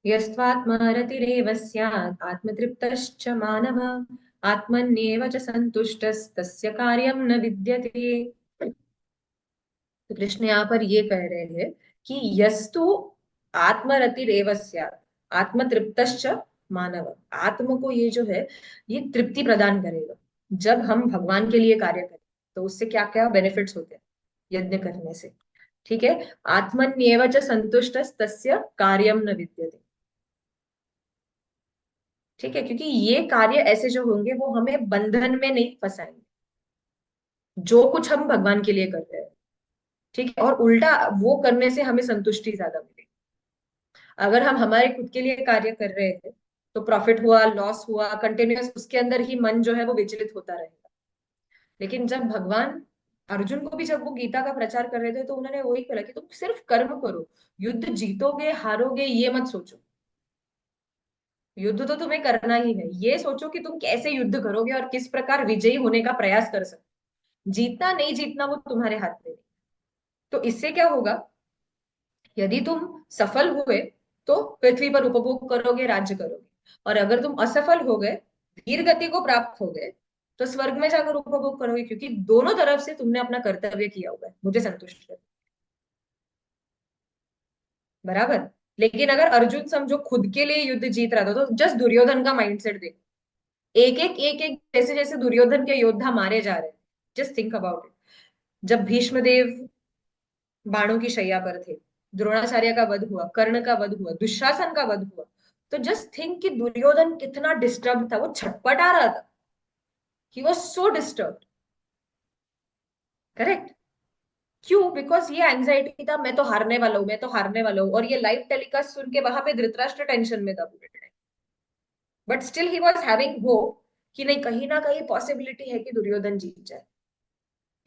यस्त्वात्मरतिरेव स्यात् आत्मतृप्तश्च मानवः आत्मन्येव च सन्तुष्टस्तस्य कार्यं न विद्यते। तो कृष्ण यहाँ पर ये कह रहे हैं कि यस्तु आत्मरतिरेव स्यात् आत्मतृप्तश्च मानव, आत्म को ये जो है ये तृप्ति प्रदान करेगा जब हम भगवान के लिए कार्य करें। तो उससे क्या क्या बेनिफिट्स होते हैं यज्ञ करने से। ठीक है। आत्मन्येव च संतुष्टस्तस्य कार्यं न विद्यते। ठीक है, क्योंकि ये कार्य ऐसे जो होंगे वो हमें बंधन में नहीं फंसाएंगे, जो कुछ हम भगवान के लिए कर रहे हैं। ठीक है। और उल्टा वो करने से हमें संतुष्टि ज्यादा मिलेगी। अगर हम हमारे खुद के लिए कार्य कर रहे थे तो प्रॉफिट हुआ लॉस हुआ कंटिन्यूअस, उसके अंदर ही मन जो है वो विचलित होता रहेगा। लेकिन जब भगवान अर्जुन को भी जब वो गीता का प्रचार कर रहे थे तो उन्होंने वही कहा कि तुम सिर्फ कर्म करो, युद्ध जीतोगे हारोगे ये मत सोचो। युद्ध तो तुम्हें करना ही है, ये सोचो कि तुम कैसे युद्ध करोगे और किस प्रकार विजयी होने का प्रयास कर सकते। जीतना नहीं जीतना वो तुम्हारे हाथ में नहीं। तो इससे क्या होगा, यदि तुम सफल हुए तो पृथ्वी पर उपभोग करोगे, राज्य करोगे। और अगर तुम असफल हो गए, धीर गति को प्राप्त हो गए, तो स्वर्ग में जाकर उपभोग करोगे, क्योंकि दोनों तरफ से तुमने अपना कर्तव्य किया हुआ है मुझे संतुष्ट कर। बराबर। लेकिन अगर अर्जुन समझो खुद के लिए युद्ध जीत रहा था, तो जस्ट दुर्योधन का माइंडसेट देखो। एक एक जैसे जैसे दुर्योधन के योद्धा मारे जा रहे हैं। Just think about it. जब भीष्म देव बाणों की शैया पर थे, द्रोणाचार्य का वध हुआ, कर्ण का वध हुआ, दुशासन का वध हुआ, तो जस्ट थिंक कि दुर्योधन कितना डिस्टर्ब था, वो छटपटा रहा था। He was so disturb. Correct. क्यों? बिकॉज ये एंजाइटी था, मैं तो हारने वाला हूं, मैं तो हारने वाला हूँ, और ये लाइव टेलीकास्ट सुन के वहां पे धृतराष्ट्र टेंशन में था पूरे time. But still he was having hope कि नहीं, कहीं ना कहीं पॉसिबिलिटी है कि दुर्योधन जीत जाए।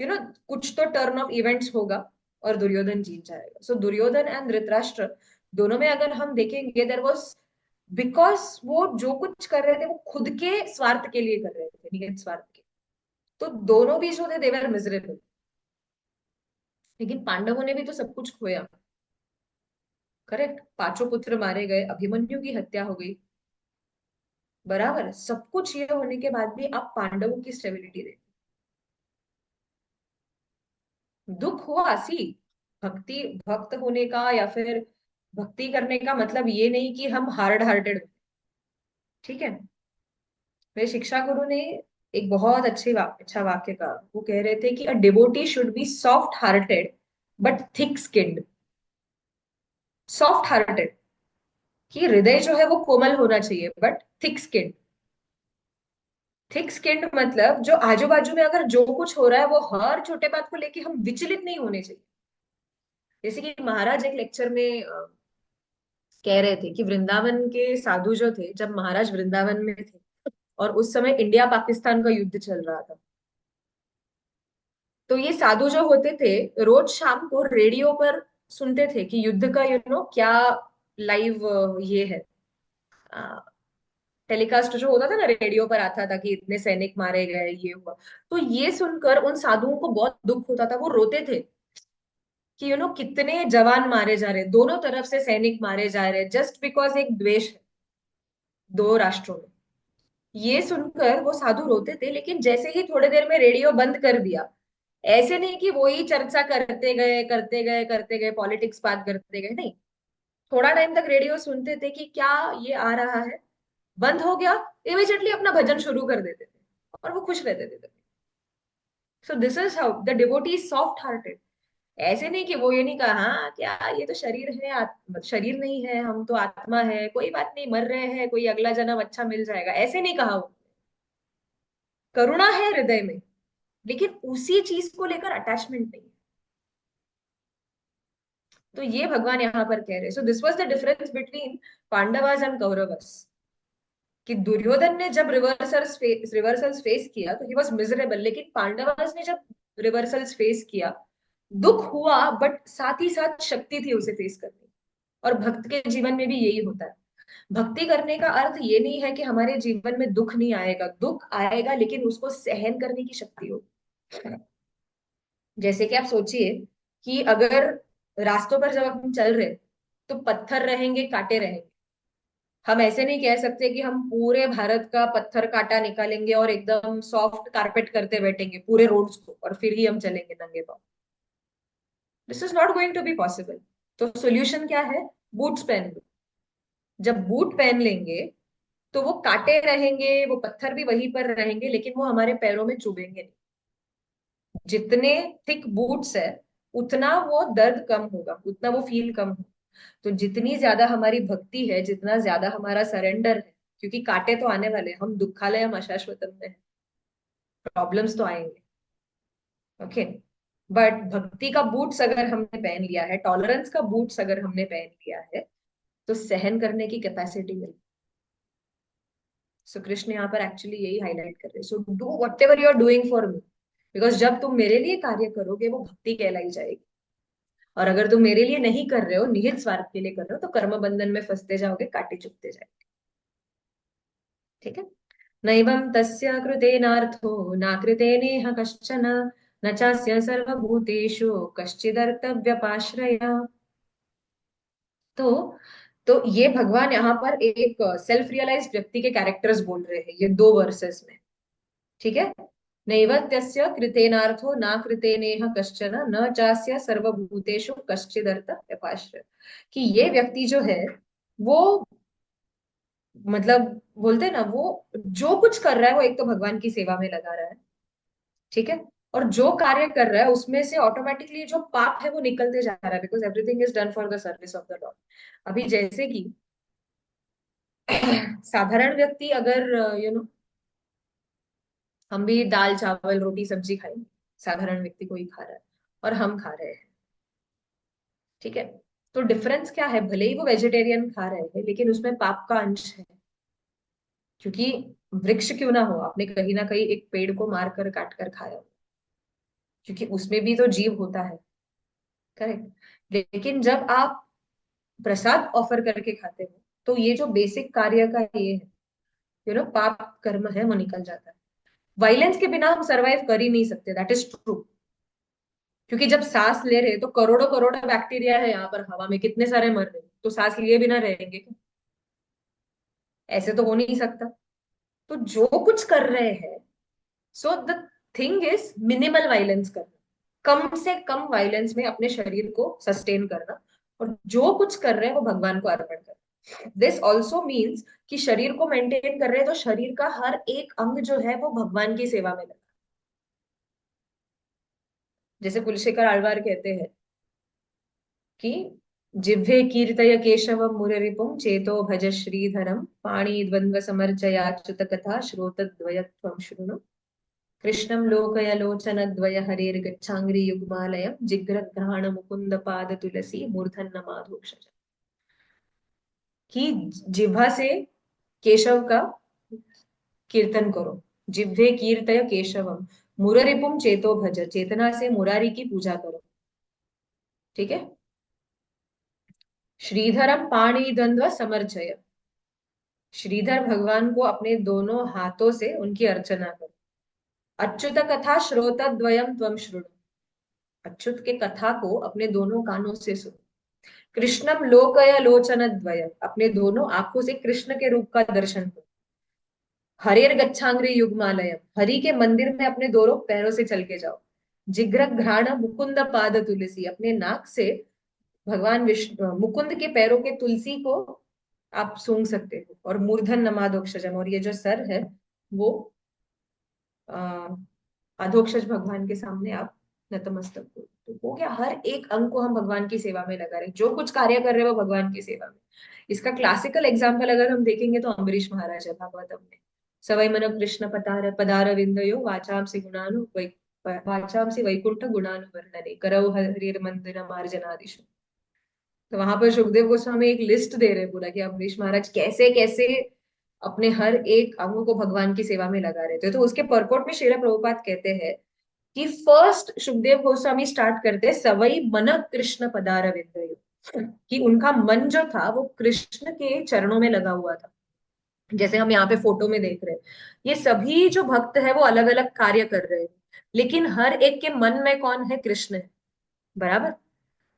कुछ तो टर्न ऑफ इवेंट्स होगा और दुर्योधन जीत जाएगा। सो दुर्योधन एंड धृतराष्ट्र दोनों में अगर हम देखेंगे, देर वॉज, बिकॉज वो जो कुछ कर रहे थे वो खुद के स्वार्थ के लिए कर रहे थे, निहित स्वार्थ के। तो दोनों भी जो थे देवर मिजरेबल। लेकिन पांडवों ने भी तो सब कुछ खोया। करेक्ट। पांचों पुत्र मारे गए, अभिमन्यु की हत्या हो गई। बराबर। सब कुछ ये होने के बाद भी आप पांडवों की स्टेबिलिटी देखो। दुख हुआ सी। भक्ति भक्त होने का या फिर भक्ति करने का मतलब ये नहीं कि हम हार्ड हार्टेड। ठीक है। मेरे शिक्षा गुरु ने एक बहुत अच्छा वाक्य कहा। वो कह रहे थे कि a devotee should be soft hearted but thick skinned. Soft hearted, कि हृदय जो है वो कोमल होना चाहिए, but thick skinned. Thick skinned मतलब जो आजू बाजू में अगर जो कुछ हो रहा है वो हर छोटे बात को लेके हम विचलित नहीं होने चाहिए। जैसे कि महाराज एक लेक्चर में कह रहे थे कि वृंदावन के साधु जो थे, जब महाराज वृंदावन में थे और उस समय इंडिया पाकिस्तान का युद्ध चल रहा था, तो ये साधु जो होते थे रोज शाम को रेडियो पर सुनते थे कि युद्ध का क्या लाइव ये है, टेलीकास्ट जो होता था ना, रेडियो पर आता था कि इतने सैनिक मारे गए, ये हुआ। तो ये सुनकर उन साधुओं को बहुत दुख होता था, वो रोते थे कि कितने जवान मारे जा रहे, दोनों तरफ से सैनिक मारे जा रहे, जस्ट बिकॉज एक द्वेष है दो राष्ट्रों में। ये सुनकर वो साधु रोते थे, लेकिन जैसे ही थोड़ी देर में रेडियो बंद कर दिया, ऐसे नहीं कि वही चर्चा करते गए करते गए करते गए, पॉलिटिक्स बात करते गए, नहीं। थोड़ा टाइम तक रेडियो सुनते थे कि क्या ये आ रहा है, बंद हो गया, इमीडिएटली अपना भजन शुरू कर देते थे और वो खुश रहते थे। सो this is how the devotee is soft hearted. ऐसे नहीं कि वो ये नहीं कहा हाँ क्या ये तो शरीर है, शरीर नहीं है, हम तो आत्मा है, कोई बात नहीं, मर रहे हैं, कोई अगला जन्म अच्छा मिल जाएगा, ऐसे नहीं कहा वो। करुणा है हृदय में, लेकिन उसी चीज को लेकर अटैचमेंट नहीं। तो ये भगवान यहाँ पर कह रहे, so this was the difference between Pandavas and Kauravas. कि दुर्योधन ने जब रिवर्सल्स फेस किया तो ही वॉज मिजरेबल, लेकिन पांडवास ने जब रिवर्सल्स फेस किया, दुख हुआ, बट साथ ही साथ शक्ति थी उसे फेस करने। और भक्त के जीवन में भी यही होता है। भक्ति करने का अर्थ ये नहीं है कि हमारे जीवन में दुख नहीं आएगा, दुख आएगा लेकिन उसको सहन करने की शक्ति हो। जैसे कि आप सोचिए कि अगर रास्तों पर जब हम चल रहे, तो पत्थर रहेंगे, कांटे रहेंगे। हम ऐसे नहीं कह सकते कि हम पूरे भारत का पत्थर कांटा निकालेंगे और एकदम सॉफ्ट कारपेट करते बैठेंगे पूरे रोड्स को और फिर ही हम चलेंगे नंगे पाँव। This is not going to be possible. तो सोल्यूशन क्या है? बूट्स पहन लो। जब बूट पहन लेंगे तो वो कांटे रहेंगे, वो पत्थर भी वहीं पर रहेंगे, लेकिन वो हमारे पैरों में चुभेंगे नहीं। जितने थिक बूट्स है, उतना वो दर्द कम होगा, उतना वो फील कम होगा। तो जितनी ज्यादा हमारी भक्ति है, जितना ज्यादा हमारा सरेंडर है, क्योंकि कांटे तो आने वाले हैं, हम दुखालय, हम अशाश्वतम में है, प्रॉब्लम्स तो आएंगे। ओके। बट भक्ति का बूट्स अगर हमने पहन लिया है, टॉलरेंस का बूट्स अगर हमने पहन लिया है, तो सहन करने की कैपेसिटी मिली। सो कृष्ण यहाँ पर एक्चुअली यही हाईलाइट कर रहे हैं, so do whatever you are doing for me, because जब तुम मेरे लिए कार्य करोगे वो भक्ति कहलाई जाएगी। और अगर तुम मेरे लिए नहीं कर रहे हो, निहित स्वार्थ के लिए कर रहे हो, तो कर्म बंधन में फंसते जाओगे, काटे चुभते जाएंगे। ठीक है। नैवं तस्य कृतेनार्थो नाकृतेनेह कश्चन, न चास्य सर्वभूतेषु कश्चिदर्तव्यपाश्रय। तो ये भगवान यहाँ पर एक सेल्फ रियलाइज्ड व्यक्ति के कैरेक्टर्स बोल रहे हैं ये दो वर्सेस में। ठीक है। नैव तस्य कृतेनार्थो न कृतेनेह कश्चन, न चास्य सर्वभूतेषु कश्चिदर्थ व्यपाश्रय। कि ये व्यक्ति जो है वो, मतलब बोलते हैं ना, वो जो कुछ कर रहा है वो एक तो भगवान की सेवा में लगा रहा है। ठीक है। और जो कार्य कर रहा है उसमें से ऑटोमेटिकली जो पाप है वो निकलते जा रहा है, because everything is done for the service of the Lord. अभी जैसे कि साधारण व्यक्ति अगर हम भी दाल चावल रोटी सब्जी खाएंगे, साधारण व्यक्ति को ही खा रहा है और हम खा रहे हैं। ठीक है। तो डिफरेंस क्या है? भले ही वो वेजिटेरियन खा रहे हैं, लेकिन उसमें पाप का अंश है। क्योंकि वृक्ष क्यों ना हो, आपने कहीं ना कहीं एक पेड़ को मार कर काट कर खाया, क्योंकि उसमें भी तो जीव होता है। करेक्ट। लेकिन जब आप प्रसाद ऑफर करके खाते हो, तो ये जो बेसिक कार्य का ये है, पाप कर्म है, वो निकल जाता है। वायलेंस के बिना हम सरवाइव कर ही नहीं सकते, दैट इज ट्रू। क्योंकि जब सांस ले रहे हैं तो करोड़ों करोड़ों बैक्टीरिया है यहाँ पर हवा में, कितने सारे मर रहे हैं, तो सांस लिए बिना रहेंगे क्या? ऐसे तो हो नहीं सकता। तो जो कुछ कर रहे हैं, so the thing is minimal violence करना, कम से कम वायलेंस में अपने शरीर को सस्टेन करना, और जो कुछ कर रहे हैं वो भगवान को अर्पण करना। दिस ऑल्सो मीन्स कि शरीर को मेंटेन कर रहे हैं तो शरीर का हर एक अंग जो है वो भगवान की सेवा में लगा। जैसे कुलशेखर आழ்वार कहते हैं कि जिह्वे कीर्तय केशवम मुररिपुम चेतो भज श्रीधरम पाणी द्वंद्व समर्चयाच्युत कथा श्रोतद्वयत्वं शृणु कृष्णं लोकयलोचनद्वय हरेर्गच्छाङ्घ्रि युग्मालयं जिघ्रघ्राण मुकुंद पाद तुलसी मूर्धन्य माधोक्षज। कि जिह्वा से केशव का कीर्तन करो, जिह्वे कीर्तय केशवम, मुररिपुम चेतो भज, चेतना से मुरारी की पूजा करो। ठीक है। श्रीधरम पाणी द्वंद्व समर्चय, श्रीधर भगवान को अपने दोनों हाथों से उनकी अर्चना करो। अच्युत कथा श्रोतद्वयम त्वम शृणु, अच्युत के कथा को अपने दोनों कानों से सुनो। कृष्णम लोकय लोचन द्वय, अपने दोनों आंखों से कृष्ण के रूप का दर्शन करो। हरेर गच्छांग्री युग्मालयम, हरि के मंदिर में अपने दोनों पैरों से चल के जाओ। जिग्र घ्राण मुकुंद पाद तुलसी, अपने नाक से भगवान विष्णु मुकुंद के पैरों के तुलसी को आप सूंघ सकते हो। और मूर्धन नमादोक्षजम, और ये जो सर है वो अः अधोक्षज भगवान के सामने आप नतमस्तक हो। तो हो गया, हर एक अंग को हम भगवान की सेवा में लगा रहे हैं, जो कुछ कार्य कर रहे हैं वो भगवान की सेवा में। इसका क्लासिकल एग्जाम्पल अगर हम देखेंगे तो अम्बरीश महाराज है भागवतम में। सवै मन कृष्ण पदार पदार विंदयो वाचांसि गुणानु वै वाचांसि वैकुंठ गुणानु वर्णने करौ हरिर मंदिर मार्जनादिशु। तो वहां पर सुखदेव गोस्वामी एक लिस्ट दे रहे हैं पूरा कि अम्बरीश महाराज कैसे कैसे अपने हर एक अंग को भगवान की सेवा में लगा रहे थे। तो उसके परपोर्ट में श्रीला प्रभुपाद कहते हैं कि फर्स्ट सुखदेव गोस्वामी स्टार्ट करते सवई मन कृष्ण पदार विंदयो, कि उनका मन जो था वो कृष्ण के चरणों में लगा हुआ था। जैसे हम यहाँ पे फोटो में देख रहे हैं, ये सभी जो भक्त है वो अलग अलग कार्य कर रहे हैं, लेकिन हर एक के मन में कौन है? कृष्ण है। बराबर।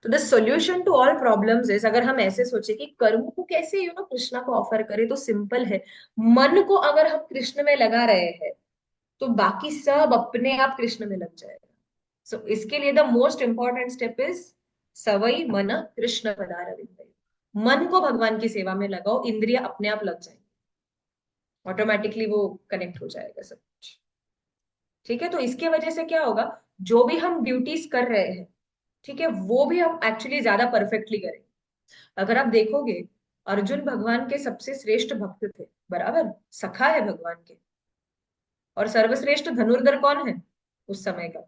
तो the solution to all problems is, अगर हम ऐसे सोचे कि कर्म को कैसे कृष्णा को ऑफर करें, तो सिंपल है। मन को अगर हम कृष्ण में लगा रहे हैं तो बाकी सब अपने आप कृष्ण में लग जाएगा। सो इसके लिए the most important step is सवई मन कृष्ण पदारविंद। मन को भगवान की सेवा में लगाओ, इंद्रिय अपने आप लग जाएंगे, ऑटोमेटिकली वो कनेक्ट हो जाएगा सब कुछ। ठीक है, तो इसके वजह से क्या होगा, जो भी हम ड्यूटीज कर रहे हैं, ठीक है, वो भी हम एक्चुअली ज्यादा परफेक्टली करेंगे। अगर आप देखोगे, अर्जुन भगवान के सबसे श्रेष्ठ भक्त थे, बराबर, सखा है भगवान के। और सर्वश्रेष्ठ धनुर्धर कौन है उस समय का?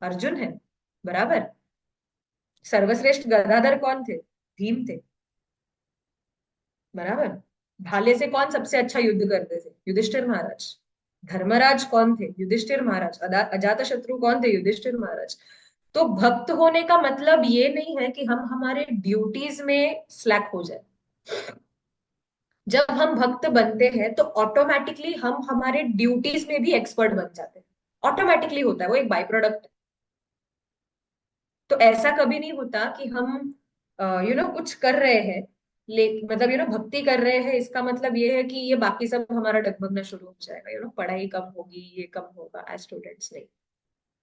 अर्जुन है। बराबर। सर्वश्रेष्ठ गदाधर कौन थे? भीम थे। बराबर। भाले से कौन सबसे अच्छा युद्ध करते थे? युधिष्ठिर महाराज। धर्मराज कौन थे? युधिष्ठिर महाराज। अजात शत्रु कौन थे? युधिष्ठिर महाराज। तो भक्त होने का मतलब ये नहीं है कि हम हमारे ड्यूटीज में स्लैक हो जाए। जब हम भक्त बनते हैं तो ऑटोमेटिकली हम हमारे ड्यूटीज में भी एक्सपर्ट बन जाते हैं। ऑटोमेटिकली होता है, वो एक बाई प्रोडक्ट। तो ऐसा कभी नहीं होता कि हम कुछ कर रहे हैं, ले मतलब भक्ति कर रहे हैं, इसका मतलब ये है कि ये बाकी सब हमारा डगमगना शुरू हो जाएगा, पढ़ाई कम होगी, ये कम होगा। एज स्टूडेंट्स नहीं,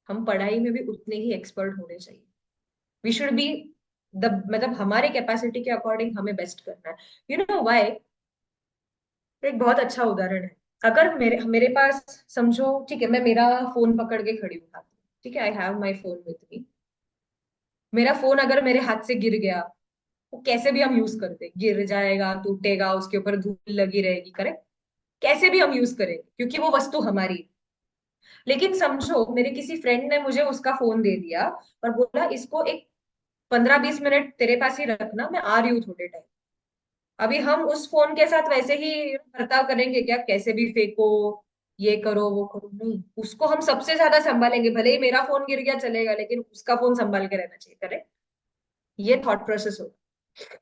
हम पढ़ाई में भी उतने ही एक्सपर्ट होने चाहिए। वी शुड बी द मतलब हमारे कैपेसिटी के अकॉर्डिंग हमें बेस्ट करना है। व्हाई? एक बहुत अच्छा उदाहरण है। अगर मेरे मेरे पास, समझो, ठीक है, मैं मेरा फोन पकड़ के खड़ी हूँ हाथ में, ठीक है, I have my phone with me. मेरा फोन अगर मेरे हाथ से गिर गया, वो कैसे भी हम यूज करते, गिर जाएगा, टूटेगा, उसके ऊपर धूल लगी रहेगी, करेक्ट? कैसे भी हम यूज करेंगे क्योंकि वो वस्तु हमारी है। लेकिन समझो मेरे किसी फ्रेंड ने मुझे उसका फोन दे दिया और बोला इसको एक 15-20 मिनट तेरे पास ही रखना, मैं आ रही हूँ थोड़े टाइम। अभी हम उस फोन के साथ वैसे ही बर्ताव करेंगे क्या? कैसे भी फेंको, ये करो वो करो? नहीं, उसको हम सबसे ज्यादा संभालेंगे। भले ही मेरा फोन गिर गया चलेगा, लेकिन उसका फोन संभाल के रहना चाहिए, करेक्ट? ये थॉट प्रोसेस होगा।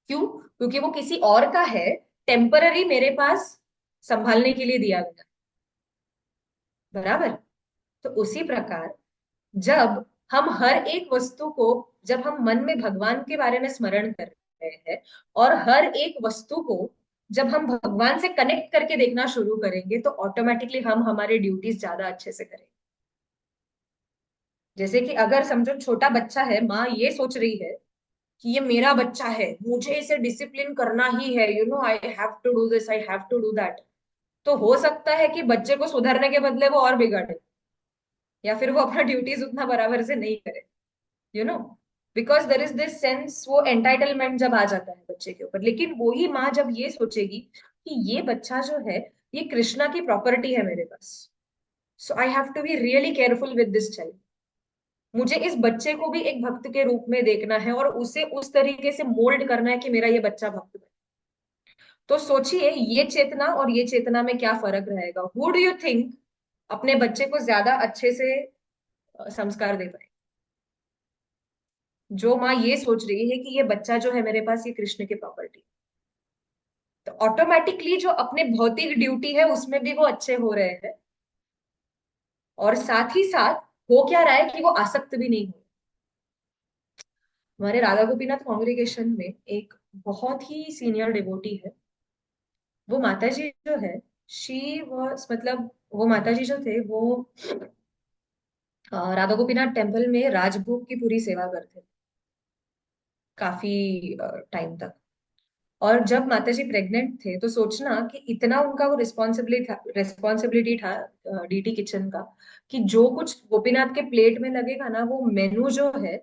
क्यों? क्योंकि वो किसी और का है, टेम्पररी मेरे पास संभालने के लिए दिया गया। बराबर। तो उसी प्रकार, जब हम हर एक वस्तु को, जब हम मन में भगवान के बारे में स्मरण कर रहे हैं, और हर एक वस्तु को जब हम भगवान से कनेक्ट करके देखना शुरू करेंगे, तो ऑटोमेटिकली हम हमारे ड्यूटीज ज्यादा अच्छे से करेंगे। जैसे कि अगर समझो छोटा बच्चा है, माँ ये सोच रही है कि ये मेरा बच्चा है, मुझे इसे डिसिप्लिन करना ही है, I have to do this, I have to do that. तो हो सकता है कि बच्चे को सुधारने के बदले वो और बिगाड़े, या फिर वो अपना ड्यूटीज उतना बराबर से नहीं करे। You know because there is this sense, वो एंटाइटलमेंट जब आ जाता है बच्चे के ऊपर। लेकिन वही माँ जब ये सोचेगी कि ये बच्चा जो है, ये कृष्णा की प्रॉपर्टी है मेरे पास, so I have to be really careful with this child. मुझे इस बच्चे को भी एक भक्त के रूप में देखना है और उसे उस तरीके से मोल्ड करना है कि मेरा ये बच्चा भक्त बने। तो सोचिए, ये चेतना और ये चेतना में क्या फर्क रहेगा। हु डू यू थिंक अपने बच्चे को ज्यादा अच्छे से संस्कार दे पाए? जो माँ ये सोच रही है कि ये बच्चा जो है मेरे पास, ये कृष्ण की प्रॉपर्टी। तो ऑटोमेटिकली जो अपने भौतिक ड्यूटी है उसमें भी वो अच्छे हो रहे हैं, और साथ ही साथ हो क्या रहा है कि वो आसक्त भी नहीं हो। हमारे राधा गोपीनाथ कॉन्ग्रीगेशन में एक बहुत ही सीनियर डिवोटी है। वो माताजी जो है, शी वॉज मतलब वो माताजी जो थे वो राधा गोपीनाथ टेम्पल में राजभोग की पूरी सेवा करते थे काफी टाइम तक। और जब माताजी प्रेग्नेंट थे तो सोचना कि इतना उनका वो रिस्पॉन्सिबिलिटी था डीटी किचन का, कि जो कुछ गोपीनाथ के प्लेट में लगेगा ना, वो मेनू जो है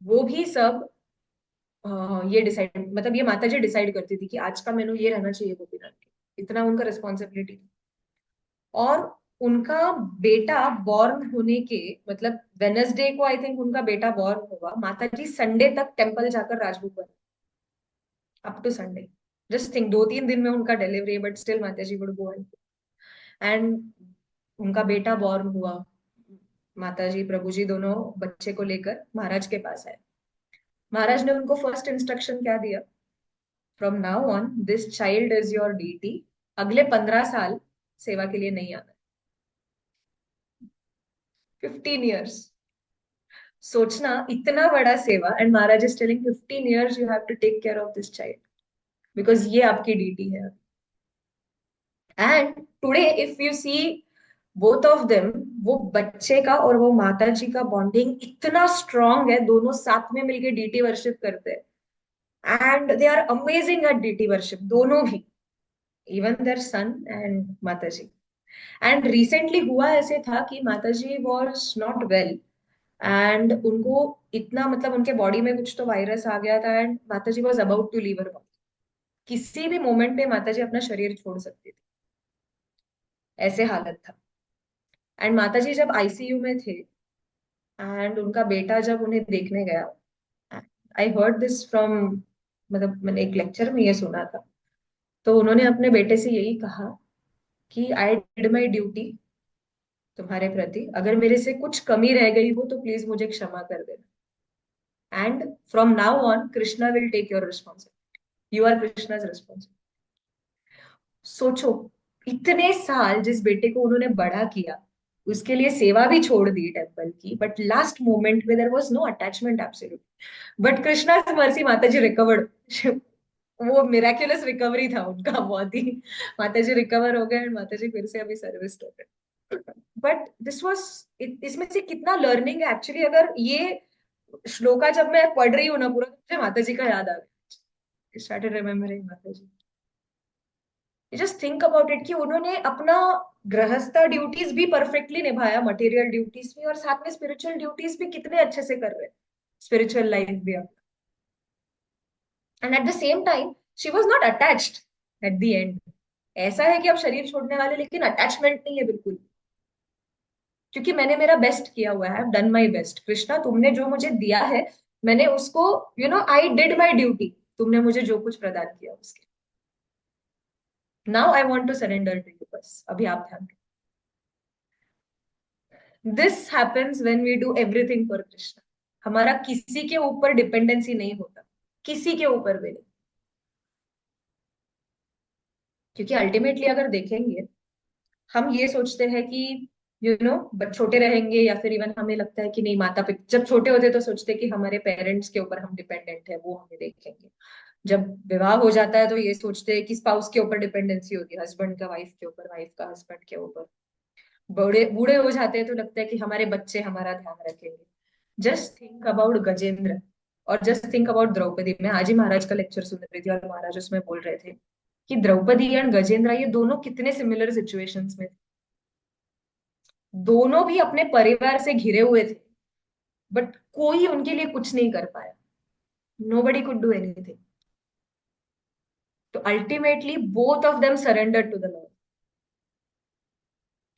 वो भी सब ये डिसाइड, मतलब ये माताजी डिसाइड करती थी कि आज का मेनू ये रहना चाहिए गोपीनाथ के, इतना उनका रिस्पॉन्सिबिलिटी थी। और उनका बेटा बॉर्न होने के, मतलब वेनसडे को आई थिंक उनका बेटा बॉर्न हुआ, माताजी संडे तक टेम्पल जाकर राजभोग बने, up to Sunday. Just think, 2-3 दिन में उनका डिलीवरी, बट स्टिल माताजी वुड गो एंड उनका बेटा बॉर्न हुआ। माताजी प्रभु जी दोनों बच्चे को लेकर महाराज के पास आए। महाराज ने उनको फर्स्ट इंस्ट्रक्शन क्या दिया? From now on this child is your deity, अगले 15 साल सेवा के लिए नहीं आना। 15 years, सोचना इतना बड़ा सेवा, and Maharaj is telling 15 years you have to take care of this child, because ये आपकी ड्यूटी है। And today if you see both of them, वो बच्चे का और वो माता जी का बॉन्डिंग इतना स्ट्रांग है, दोनों साथ में मिलके डीटी वर्शिप करते हैं and they are amazing at deity worship, दोनों भी, even there sun and Mata ji. And recently हुआ ऐसे था कि माता ji was not well, and उनको इतना, मतलब उनके बॉडी में कुछ तो वायरस आ गया था, and Mata ji was about to leave her body. किसी भी मोमेंट पे माता जी अपना शरीर छोड़ सकती थी, ऐसे हालत था। एंड माता जी जब आईसीयू में थे एंड उनका बेटा जब उन्हें देखने गया, आई हर्ड दिस फ्रॉम, मतलब मैंने एक लेक्चर में ये सुना था, तो उन्होंने अपने बेटे से यही कहा कि आई डिड माई ड्यूटी तुम्हारे प्रति, अगर मेरे से कुछ कमी रह गई हो तो प्लीज मुझे क्षमा कर देना, and from now on Krishna will take your responsibility, you are Krishna's responsibility. सोचो, इतने साल जिस बेटे को उन्होंने बड़ा किया, उसके लिए सेवा भी छोड़ दी टेम्पल की, बट लास्ट मोमेंट में there was no attachment absolute. But Krishna mercy, माता जी रिकवर्ड। वो मिराक्युलस रिकवरी था उनका, बहुत ही। माता जी रिकवर हो गए and माता जी फिर से अभी सर्विस कर रहे। बट दिस वाज, इसमें से कितना लर्निंग है एक्चुअली। अगर ये श्लोका जब मैं पढ़ रही हूँ ना पूरा, तो मुझे माता जी का याद आ गया, स्टार्टेड रिमेम्बरिंग माता जी। जस्ट थिंक अबाउट इट कि उन्होंने अपना गृहस्थ ड्यूटीज भी परफेक्टली निभाया, मटेरियल ड्यूटीज भी, और साथ में स्पिरिचुअल ड्यूटीज भी कितने अच्छे से कर रहे हैं, स्पिरिचुअल लाइफ भी। And at the same time she was not attached at the end. ऐसा है कि आप शरीर छोड़ने वाले, लेकिन अटैचमेंट नहीं है बिल्कुल, क्योंकि मैंने मेरा बेस्ट किया हुआ है, डन माई बेस्ट। कृष्णा तुमने जो मुझे दिया है, मैंने उसको, आई डिड माई ड्यूटी, तुमने मुझे जो कुछ प्रदान किया उसके, now I want to surrender to you, बस अभी आप ध्यान। This happens when we do everything for Krishna. हमारा किसी के ऊपर डिपेंडेंसी नहीं होता, किसी के ऊपर भी नहीं। क्योंकि अल्टीमेटली अगर देखेंगे, हम ये सोचते हैं कि छोटे रहेंगे, या फिर इवन हमें लगता है कि नहीं, माता पिता जब छोटे होते तो सोचते हैं कि हमारे पेरेंट्स के ऊपर हम डिपेंडेंट है, वो हमें देखेंगे। जब विवाह हो जाता है तो ये सोचते हैं कि स्पाउस के ऊपर डिपेंडेंसी होती है, हस्बैंड का वाइफ के ऊपर, वाइफ का हस्बैंड के ऊपर। बूढ़े बूढ़े हो जाते हैं तो लगता है कि हमारे बच्चे हमारा ध्यान रखेंगे। जस्ट थिंक अबाउट गजेंद्र, और जस्ट थिंक अबाउट द्रौपदी। मैं आज ही महाराज का लेक्चर सुन रही थी, और महाराज उसमें बोल रहे थे कि द्रौपदी एंड गजेंद्र, ये दोनों कितने सिमिलर सिचुएशंस में थे। दोनों भी अपने परिवार से घिरे हुए थे, बट कोई उनके लिए कुछ नहीं कर पाया। Nobody could do anything. तो ultimately both of them surrender to the lord,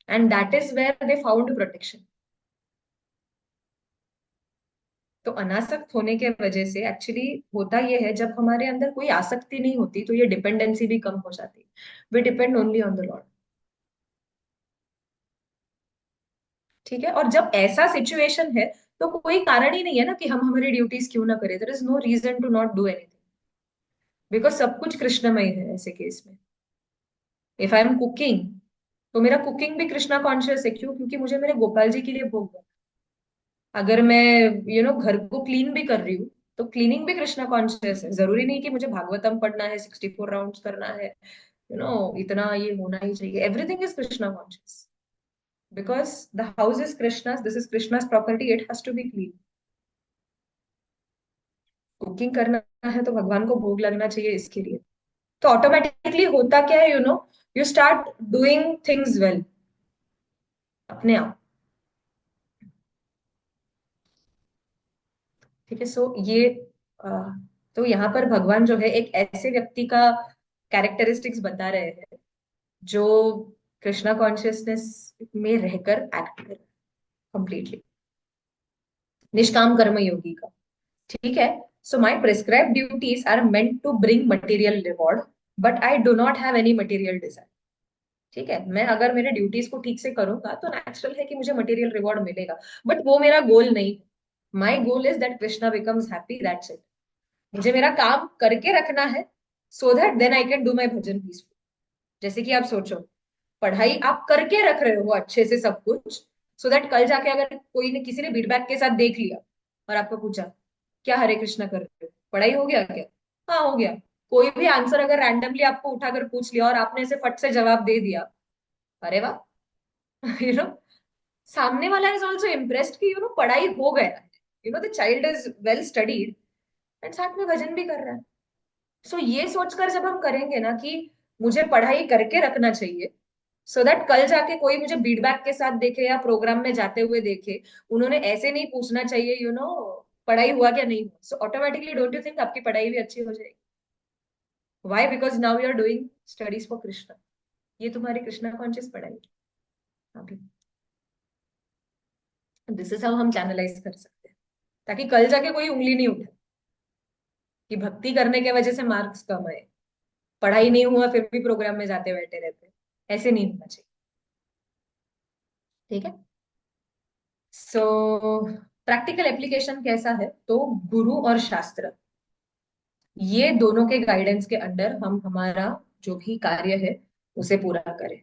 and that is where they found protection. तो अनासक्त होने के वजह से एक्चुअली होता यह है, जब हमारे अंदर कोई आसक्ति नहीं होती तो ये डिपेंडेंसी भी कम हो जाती है। We depend only on the lord. ठीक है, और जब ऐसा सिचुएशन है, तो कोई कारण ही नहीं है ना कि हम हमारी ड्यूटीज क्यों ना करें। There is no reason to not do anything, because सब कुछ कृष्णमय है ऐसे केस में। इफ आई एम कुकिंग, तो मेरा कुकिंग भी कृष्णा कॉन्शियस है। क्यों? क्योंकि मुझे मेरे गोपाल जी के लिए भोग है। अगर मैं घर को क्लीन भी कर रही हूँ, तो क्लीनिंग भी कृष्णा कॉन्शियस है। जरूरी नहीं कि मुझे भागवतम पढ़ना है, 64 राउंड्स करना है, इतना ये होना ही चाहिए। Everything is Krishna conscious, because the house is Krishna's, this is Krishna's property, it has to be clean. Cooking करना है तो भगवान को भोग लगना चाहिए इसके लिए। तो ऑटोमेटिकली होता क्या है, you start doing things well अपने आप। ठीक है, सो ये अ, तो यहाँ पर भगवान जो है एक ऐसे व्यक्ति का कैरेक्टरिस्टिक्स बता रहे हैं जो कृष्णा कॉन्शियसनेस में रहकर एक्ट करे कंप्लीटली, निष्काम कर्म योगी का। ठीक है, so my prescribe duties are meant to bring material reward, but I do not have any material desire. ठीक है, मैं अगर मेरे ड्यूटीज को ठीक से करूंगा तो नेचुरल है कि मुझे मटेरियल रिवॉर्ड मिलेगा, बट वो मेरा गोल नहीं है। My goal is that Krishna becomes happy, that's it. मुझे मेरा काम करके रखना है, so that then I can do my bhajan peaceful. जैसे कि आप सोचो, पढ़ाई आप करके रख रहे हो अच्छे से सब कुछ, सो दैट कल जाके अगर कोई ने किसी ने फीडबैक के साथ देख लिया और आपको पूछा क्या हरे कृष्णा कर रहे हो, पढ़ाई हो गया क्या? हाँ हो गया। कोई भी आंसर अगर रैंडमली आपको उठाकर पूछ लिया और आपने ऐसे फट से जवाब दे दिया, अरे वाह, यू नो, सामने वाला इज ऑल्सो इम्प्रेस्ड कि पढ़ाई हो गया है, the child is well studied and साथ में भजन भी कर रहा है। सो ये सोचकर जब हम करेंगे ना कि मुझे पढ़ाई करके रखना चाहिए, सो दैट कल जाके कोई मुझे फीडबैक के साथ देखे या प्रोग्राम में जाते हुए देखे, उन्होंने ऐसे नहीं पूछना चाहिए, पढ़ाई हुआ क्या नहीं हुआ, so automatically don't you think आपकी पढ़ाई भी अच्छी हो जाएगी? Why? Because now you are doing studies for Krishna. ये तुम्हारी कृष्णा कॉन्शियस पढ़ाई है अभी। दिस इज हाउ हम चैनलाइज कर सकते हैं, ताकि कल जाके कोई उंगली नहीं उठे कि भक्ति करने के वजह से मार्क्स कम आए, पढ़ाई नहीं हुआ फिर भी प्रोग्राम में जाते बैठे रहते हैं। ऐसे नहीं होना चाहिए। ठीक है, सो प्रैक्टिकल एप्लीकेशन कैसा है, तो गुरु और शास्त्र, ये दोनों के गाइडेंस के अंडर हम हमारा जो भी कार्य है उसे पूरा करें।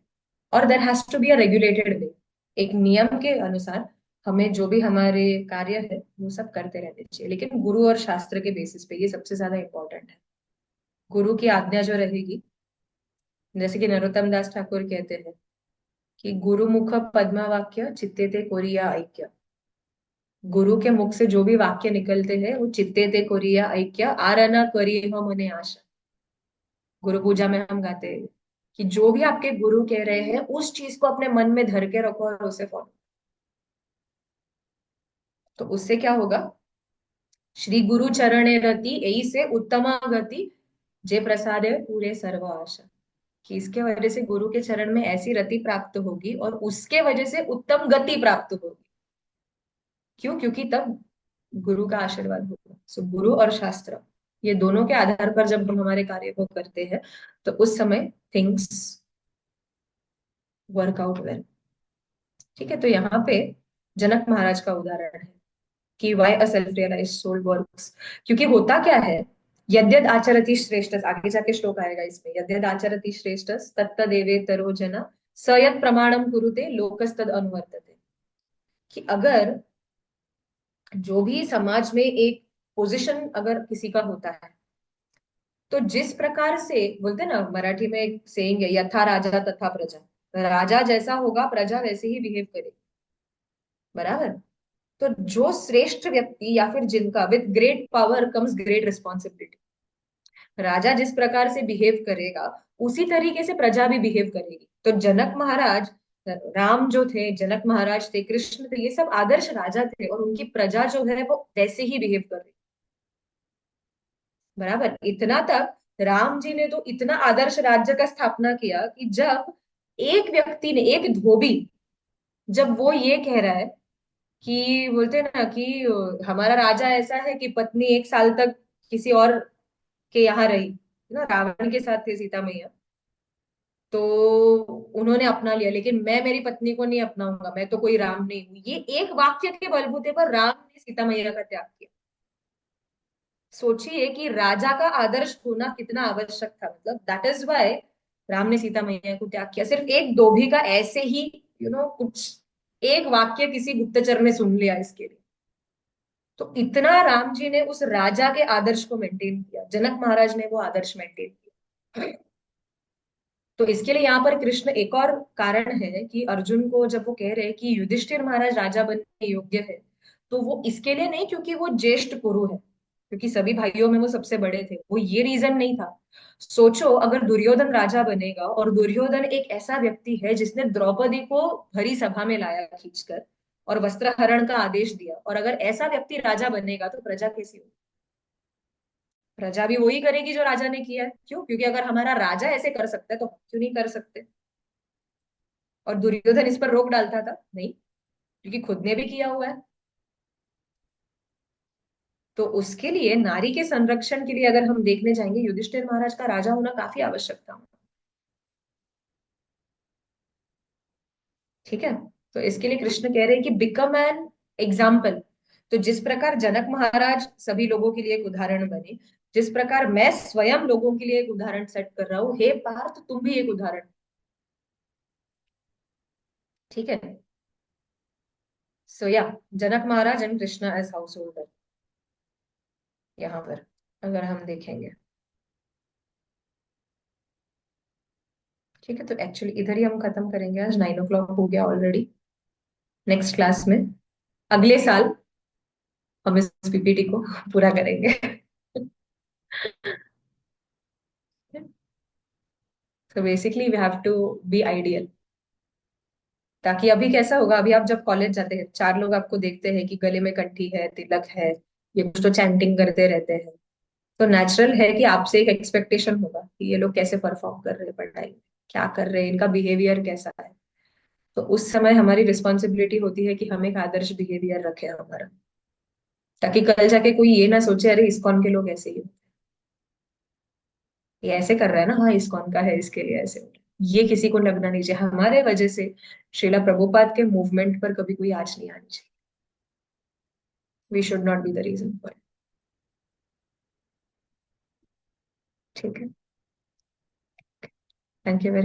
और there has to be a regulated way, एक नियम के अनुसार हमें जो भी हमारे कार्य है वो सब करते रहने चाहिए, लेकिन गुरु और शास्त्र के बेसिस पे, ये सबसे ज्यादा इंपॉर्टेंट है। गुरु की आज्ञा जो रहेगी, जैसे कि नरोत्तम दास ठाकुर कहते हैं कि गुरुमुख पद्मा वाक्य चित्ते ते कोरिया ऐक्य। गुरु के मुख से जो भी वाक्य निकलते हैं वो चित्ते ते कोरिया ऐक्य आरना करी हो मने आशा। गुरु पूजा में हम गाते हैं कि जो भी आपके गुरु कह रहे हैं उस चीज को अपने मन में धर के रखो और उसे फॉलो। तो उससे क्या होगा? श्री गुरु चरणे रति यही से उत्तमा गति, जे प्रसादे पूरे सर्व आशा। कि इसके वजह से गुरु के चरण में ऐसी रति प्राप्त होगी और उसके वजह से उत्तम गति प्राप्त होगी। क्यों? क्योंकि तब गुरु का आशीर्वाद होगा। सो गुरु और शास्त्र, ये दोनों के आधार पर जब हम हमारे कार्य को करते हैं तो उस समय थिंग्स वर्कआउट वेल। ठीक है, तो यहाँ पे जनक महाराज का उदाहरण है कि why a self realize soul works. क्योंकि होता क्या है, यद्यद आचरति श्रेष्ठ, आगे जाके श्लोक आएगा इसमें, यद्यद आचरति श्रेष्ठ तत्तदेवे तरो जना स यत् प्रमाणम कुरुते लोकस्तद अनुवर्तते। कि अगर जो भी समाज में एक पोजीशन अगर किसी का होता है, तो जिस प्रकार से बोलते हैं ना, मराठी में एक सेइंग है, यथा राजा तथा प्रजा। राजा जैसा होगा प्रजा वैसे ही बिहेव करे, बराबर? तो जो श्रेष्ठ व्यक्ति या फिर जिनका with great power comes great responsibility, राजा जिस प्रकार से बिहेव करेगा उसी तरीके से प्रजा भी बिहेव करेगी। तो जनक महाराज, राम जो थे, जनक महाराज थे, कृष्ण थे, ये सब आदर्श राजा थे और उनकी प्रजा जो है वो वैसे ही बिहेव कर रही। बराबर, इतना तक राम जी ने तो इतना आदर्श राज्य का स्थापना किया कि जब एक व्यक्ति ने, एक धोबी, जब वो ये कह रहा है कि बोलते हैं ना कि हमारा राजा ऐसा है कि पत्नी 1 साल तक किसी और के यहाँ रही ना, रावण के साथ थे सीता मैया, तो उन्होंने अपना लिया, लेकिन मैं मेरी पत्नी को नहीं अपनाऊंगा, मैं तो कोई राम नहीं हूं। ये एक वाक्य के बलबूते पर राम ने सीता मैया का त्याग किया। सोचिए कि राजा का आदर्श होना कितना आवश्यक था, मतलब दैट इज वाई राम ने सीता मैया को त्याग किया, सिर्फ एक धोबी का ऐसे ही कुछ एक वाक्य किसी गुप्तचर ने सुन लिया इसके लिए। तो इतना राम जी ने उस राजा के आदर्श को मेंटेन किया, जनक महाराज ने वो आदर्श मेंटेन किया। तो इसके लिए यहाँ पर कृष्ण एक और कारण है कि अर्जुन को जब वो कह रहे हैं कि युधिष्ठिर महाराज राजा बनने योग्य है, तो वो इसके लिए नहीं क्योंकि वो ज्येष्ठ कुरु है, क्योंकि सभी भाइयों में वो सबसे बड़े थे, वो ये रीजन नहीं था। सोचो अगर दुर्योधन राजा बनेगा, और दुर्योधन एक ऐसा व्यक्ति है जिसने द्रौपदी को भरी सभा में लाया खींचकर और वस्त्रहरण का आदेश दिया, और अगर ऐसा व्यक्ति राजा बनेगा तो प्रजा कैसी होगी? प्रजा भी वही करेगी जो राजा ने किया है। क्यों? क्योंकि अगर हमारा राजा ऐसे कर सकता है तो हम क्यों नहीं कर सकते? और दुर्योधन इस पर रोक डालता था? नहीं, क्योंकि खुद ने भी किया हुआ है। तो उसके लिए नारी के संरक्षण के लिए अगर हम देखने जाएंगे, युधिष्ठिर महाराज का राजा होना काफी आवश्यक था। ठीक है। तो इसके लिए कृष्ण कह रहे हैं कि बिकम एन एग्जाम्पल। तो जिस प्रकार जनक महाराज सभी लोगों के लिए एक उदाहरण बने, जिस प्रकार मैं स्वयं लोगों के लिए एक उदाहरण सेट कर रहा हूं, हे पार्थ तुम भी एक उदाहरण। ठीक है। So yeah, Janaka Maharaj and Krishna as householder यहाँ पर अगर हम देखेंगे। ठीक है, तो एक्चुअली इधर ही हम खत्म करेंगे, आज 9 o'clock हो गया ऑलरेडी। नेक्स्ट क्लास में अगले साल हम इस पीपीटी को पूरा करेंगे। तो basically we have to be ideal. ताकि अभी कैसा होगा, अभी आप जब कॉलेज जाते हैं, चार लोग आपको देखते हैं कि गले में कंठी है, तिलक है, ये कुछ तो चैंटिंग करते रहते हैं। तो नेचुरल है कि आपसे एक एक्सपेक्टेशन होगा कि ये लोग कैसे परफॉर्म कर रहे हैं पढ़ाई में, क्या कर रहे हैं, इनका बिहेवियर कैसा है। तो उस समय हमारी रिस्पॉन्सिबिलिटी होती है कि हम एक आदर्श बिहेवियर रखें हमारा, ताकि कल जाके कोई ये ना सोचे अरे इस्कॉन के लोग ऐसे ही होते हैं, ये ऐसे कर रहा है ना, हाँ इस्कॉन का है इसके लिए ऐसे हो रहा है। ये किसी को लगना नहीं चाहिए हमारे वजह से श्रीला प्रभुपाद के मूवमेंट पर कभी कोई आंच नहीं आनी चाहिए। We should not be the reason for it. ठीक है। Thank you very